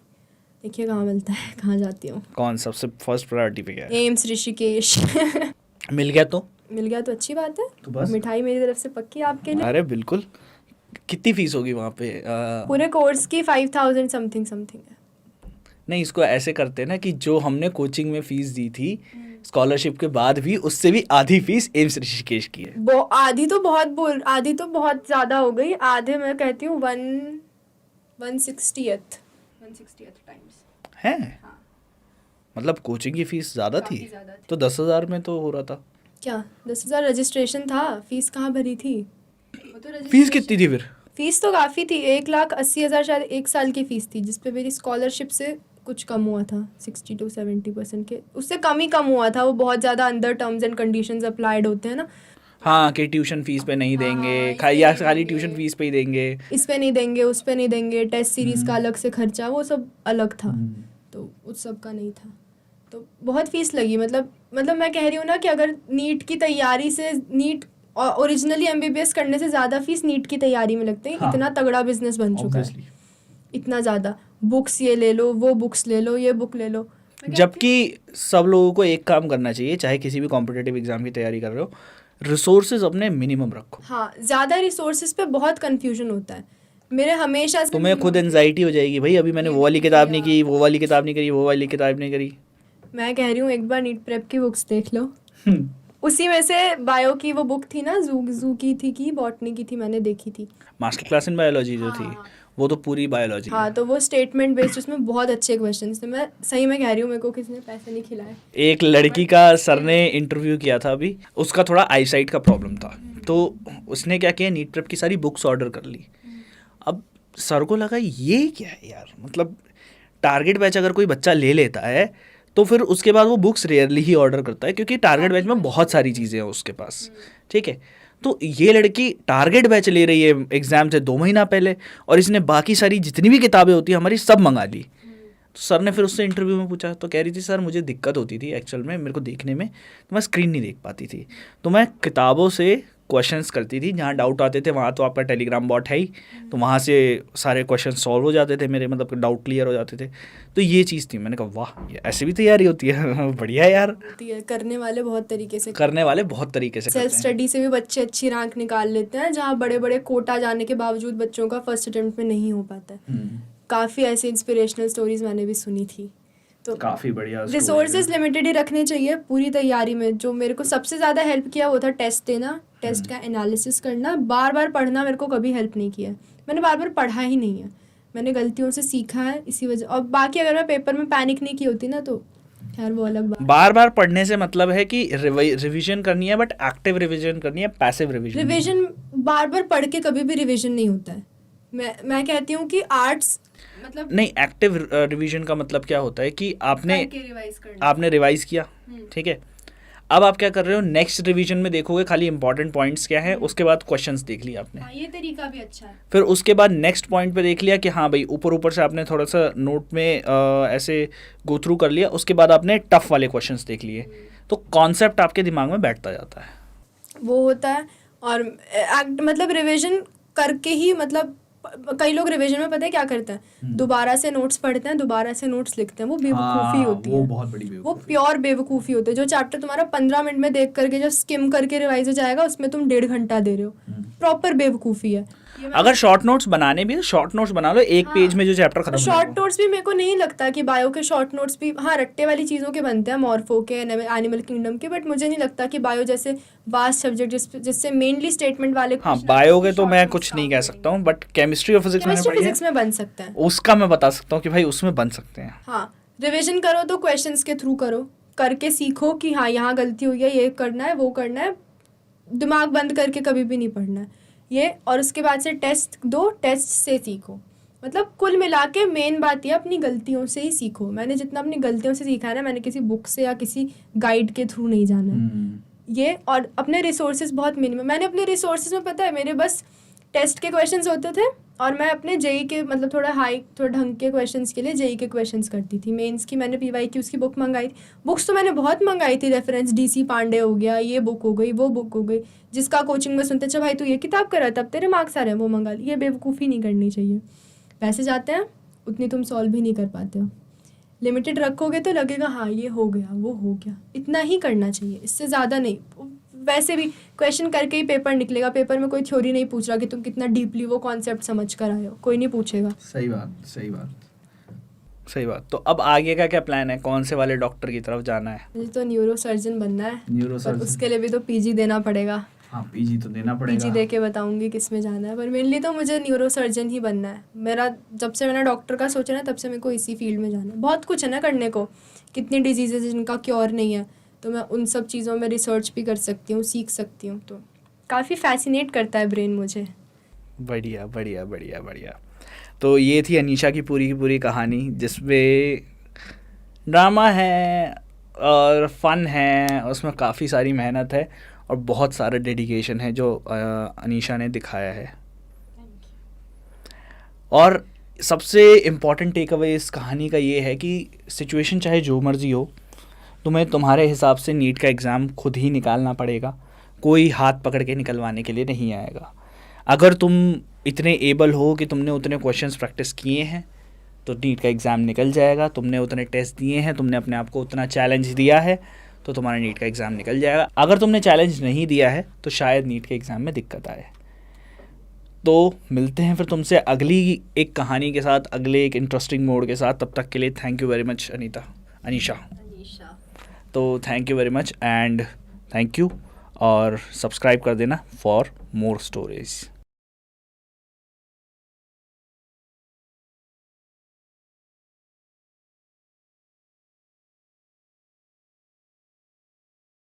देखिए कहाँ मिलता है, कहाँ जाती हूँ। कौन सबसे फर्स्ट प्रायोरिटी पे गया? एम्स ऋषिकेश। मिल गया तो मिल गया तो अच्छी बात है, तो बस। मिठाई मेरी तरफ से पक्की आपके लिए। अरे बिल्कुल। कितनी फीस होगी वहाँ पे? पूरे कोर्स की 5,000 समथिंग है। नहीं, इसको ऐसे करते हैं ना कि जो हमने कोचिंग में फीस दी थी स्कॉलरशिप के बाद भी उससे भी आधी फीस एम्स ऋषिकेश की है। वो आधी तो बहुत ज़्यादा हो गई, आधे मैं कहती हूँ 160th टाइम्स है। हाँ। मतलब कोचिंग की फीस ज़्यादा थी, काफ़ी ज़्यादा थी। तो 10,000 में तो हो रहा था। क्या 10,000 रजिस्ट्रेशन था, फीस कहाँ भरी थी? वो तो फीस कितनी थी फिर? फीस तो काफ़ी थी, 1,80,000 शायद 1 साल की फीस थी, जिसपे मेरी स्कॉलरशिप से कुछ कम हुआ था, 60 to 70% के, उससे कम हुआ था। वो बहुत ज़्यादा अंदर टर्म्स एंड कंडीशंस अप्लाइड होते हैं ना। हाँ कि ट्यूशन फीस पे नहीं देंगे, या खाली ट्यूशन फीस पे ही देंगे, इस पे नहीं देंगे, उस पे नहीं देंगे, टेस्ट सीरीज़ का अलग से खर्चा, वो सब अलग था, तो उस सब का नहीं था। तो बहुत फीस लगी, मतलब मैं कह रही हूँ ना कि अगर नीट की तैयारी से, नीट ओरिजिनली MBBS करने से ज़्यादा फीस नीट की तैयारी में लगते हैं। हाँ। इतना तगड़ा बिजनेस बन चुका है, इतना ज़्यादा, बुक्स ये ले लो, वो बुक्स ले लो, ये बुक ले लो। जबकि सब लोगों को एक काम करना चाहिए, चाहे किसी भी कॉम्पिटिटिव एग्जाम की तैयारी कर रहे हो, रिसोर्सेज अपने मिनिमम रखो। हाँ, ज़्यादा रिसोर्सेज पे बहुत कंफ्यूजन होता है मेरे हमेशा से। तुम्हें खुद एंजाइटी हो जाएगी, भाई अभी मैंने वो वाली किताब नहीं की, वो वाली किताब नहीं करी, वो वाली किताब नहीं करी। मैं कह रही हूँ एक बार नीट प्रेप की बुक्स देख लो। उसी में से बायो की वो बुक थी ना, जू की थी कि बॉटनी की थी, मैंने देखी थी, मास्टर क्लास इन बायोलॉजी जो थी, वो तो पूरी बायोलॉजी। हाँ, तो वो स्टेटमेंट बेस्ड, उसमें बहुत अच्छे क्वेश्चंस थे। मैं सही में कह रही हूँ, मेरे को किसी ने पैसे नहीं खिलाए। एक लड़की का सर ने इंटरव्यू किया था अभी, उसका थोड़ा आईसाइट का प्रॉब्लम था, तो उसने क्या किया, नीट प्रेप की सारी बुक्स ऑर्डर कर ली। अब सर को लगा ये क्या है यार, मतलब टारगेट बैच अगर कोई बच्चा ले लेता है तो फिर उसके बाद वो बुक्स रेयरली ही ऑर्डर करता है, क्योंकि टारगेट बैच में बहुत सारी चीज़ें हैं उसके पास, ठीक है। तो ये लड़की टारगेट बैच ले रही है एग्ज़ाम से 2 महीना पहले, और इसने बाकी सारी जितनी भी किताबें होती हैं हमारी सब मंगा ली। तो सर ने फिर उससे इंटरव्यू में पूछा, तो कह रही थी सर मुझे दिक्कत होती थी एक्चुअल में, मेरे को देखने में, तो मैं स्क्रीन नहीं देख पाती थी, तो मैं किताबों से क्वेश्चंस करती थी, जहाँ डाउट आते थे वहाँ तो आपका टेलीग्राम बॉट है ही, तो वहाँ से सारे क्वेश्चन सॉल्व हो जाते थे मेरे, मतलब डाउट क्लियर हो जाते थे। तो ये चीज़ थी, मैंने कहा वाह ये ऐसे भी तैयारी होती है। बढ़िया यार, होती है, करने वाले बहुत तरीके से करने वाले बहुत तरीके से सेल्फ स्टडी से भी बच्चे अच्छी रैंक निकाल लेते हैं, जहाँ बड़े बड़े कोटा जाने के बावजूद बच्चों का फर्स्ट अटेम्प्ट में नहीं हो पाता है। काफ़ी ऐसे इंस्पिरेशनल स्टोरीज मैंने भी सुनी थी, तो काफ़ी बढ़िया रिसोर्सेज लिमिटेड ही रखने चाहिए पूरी तैयारी में। जो मेरे को सबसे ज़्यादा हेल्प किया वो था टेस्ट देना, टेस्ट का एनालिसिस करना। बार बार पढ़ना मेरे को कभी हेल्प नहीं किया, मैंने बार बार पढ़ा ही नहीं है, मैंने गलतियों से सीखा है इसी वजह। और बाकी अगर मैं पेपर में पैनिक नहीं की होती ना तो खैर वो अलग बात। बार बार पढ़ने से मतलब है कि रिवीजन करनी है, बट एक्टिव रिवीजन करनी है, पैसिव रिवीजन। रिवीजन बार बार पढ़ के कभी भी रिवीजन नहीं होता है। मैं कहती हूँ कि आर्ट्स मतलब नहीं, एक्टिव रिवीजन का मतलब क्या होता है कि आपने रिवाइज किया, ठीक है, अब आप क्या कर रहे हो, नेक्स्ट रिवीजन में देखोगे खाली इंपॉर्टेंट पॉइंट्स क्या है, उसके बाद क्वेश्चंस देख लिया आपने। ये तरीका भी अच्छा है। फिर उसके बाद नेक्स्ट पॉइंट पे देख लिया कि हाँ भाई ऊपर ऊपर से आपने थोड़ा सा नोट में ऐसे गो थ्रू कर लिया, उसके बाद आपने टफ वाले क्वेश्चंस देख लिए, तो कॉन्सेप्ट आपके दिमाग में बैठता जाता है, वो होता है। और मतलब रिवीजन करके ही, मतलब कई लोग रिवीजन में पता है क्या करते हैं, दोबारा से नोट्स पढ़ते हैं, दोबारा से नोट्स लिखते हैं। वो बेवकूफ़ी होती है, वो बहुत बड़ी बेवकूफ़ी, वो प्योर बेवकूफ़ी होती है। जो चैप्टर तुम्हारा 15 मिनट में देख करके जो स्किम करके रिवाइज हो जाएगा, उसमें तुम 1.5 घंटा दे रहे हो, प्रॉपर बेवकूफ़ी है। अगर शॉर्ट नोट्स बनाने भी है, शॉर्ट नोट्स बना लो, एक पेज में जो चैप्टर खत्म। शॉर्ट नोट्स भी मेरे को नहीं लगता कि बायो के शॉर्ट नोट्स भी, हाँ रट्टे वाली चीज़ों के बनते हैं, मॉर्फो के, एनिमल किंगडम के, बट मुझे नहीं लगता कि बायो जैसे वास्ट सब्जेक्ट जिससे मेनली स्टेटमेंट वाले। हाँ, बायो के तो मैं कुछ नहीं कह सकता हूँ, बट केमिस्ट्री और फिजिक्स में बन सकते हैं, उसका मैं बता सकता हूँ कि भाई उसमें बन सकते हैं। हाँ, रिविजन करो तो क्वेश्चंस के थ्रू करो, करके सीखो कि हाँ यहाँ गलती हुई है, ये करना है, वो करना है, दिमाग बंद करके कभी भी नहीं पढ़ना है ये। और उसके बाद से टेस्ट दो, टेस्ट से सीखो। मतलब कुल मिला के मेन बात ये, अपनी गलतियों से ही सीखो। मैंने जितना अपनी गलतियों से सीखा है ना, मैंने किसी बुक से या किसी गाइड के थ्रू नहीं जाना है ये। और अपने रिसोर्सेज बहुत मिनिमम, मैंने अपने रिसोर्सेज में पता है मेरे बस टेस्ट के क्वेश्चंस होते थे, और मैं अपने जेई के मतलब थोड़ा ढंग के क्वेश्चंस के लिए जेई के क्वेश्चंस करती थी। मेंस की मैंने PYQs की बुक मंगाई थी, बुक्स तो मैंने बहुत मंगाई थी, रेफरेंस DC पांडे हो गया, ये बुक हो गई, वो बुक हो गई, जिसका कोचिंग में सुनते अच्छा भाई तू ये किताब कर रहा है तब तेरे मार्क्स आ रहे हैं, वो मंगा ली। ये बेवकूफ़ी नहीं करनी चाहिए, पैसे जाते हैं उतनी तुम सॉल्व भी नहीं कर पाते हो। लिमिटेड रखोगे तो लगेगा हाँ ये हो गया, वो हो गया, इतना ही करना चाहिए, इससे ज़्यादा नहीं। वैसे भी क्वेश्चन करके ही पेपर निकलेगा, पेपर में कोई थ्योरी नहीं पूछ रहा कि तुम कितना डीपली वो कॉन्सेप्ट समझ कर आए हो, कोई नहीं पूछेगा। सही बात। तो अब आगे का क्या प्लान है, कौन से वाले डॉक्टर की तरफ जाना है? मुझे तो न्यूरो सर्जन बनना है, पर उसके लिए भी तो PG देना पड़ेगा। हाँ, PG तो देना पड़ेगा, PG दे के बताऊंगी किस में जाना है, पर मेनली तो मुझे न्यूरो सर्जन ही बनना है। मेरा जब से मैंने डॉक्टर का सोचा ना, तब से मेरे को इसी फील्ड में जाना है। बहुत कुछ है ना करने को, कितनी डिजीजेज जिनका क्योर नहीं है, तो मैं उन सब चीज़ों में रिसर्च भी कर सकती हूँ, सीख सकती हूँ, तो काफ़ी फैसिनेट करता है ब्रेन मुझे। बढ़िया। तो ये थी अनीशा की पूरी कहानी, जिसमें ड्रामा है और फन है, उसमें काफ़ी सारी मेहनत है और बहुत सारा डेडिकेशन है जो अनीशा ने दिखाया है। और सबसे इम्पॉर्टेंट टेक अवे इस कहानी का ये है कि सिचुएशन चाहे जो मर्जी हो, तुम्हें तुम्हारे हिसाब से नीट का एग्ज़ाम खुद ही निकालना पड़ेगा, कोई हाथ पकड़ के निकलवाने के लिए नहीं आएगा। अगर तुम इतने एबल हो कि तुमने उतने क्वेश्चंस प्रैक्टिस किए हैं तो नीट का एग्ज़ाम निकल जाएगा, तुमने उतने टेस्ट दिए हैं, तुमने अपने आप को उतना चैलेंज दिया है, तो तुम्हारा नीट का एग्ज़ाम निकल जाएगा। अगर तुमने चैलेंज नहीं दिया है तो शायद नीट के एग्ज़ाम में दिक्कत आए। तो मिलते हैं फिर तुमसे अगली एक कहानी के साथ, अगले एक इंटरेस्टिंग मोड के साथ। तब तक के लिए thank you very much Anisha. तो thank you very much and thank you, और सब्सक्राइब कर देना फॉर मोर स्टोरीज।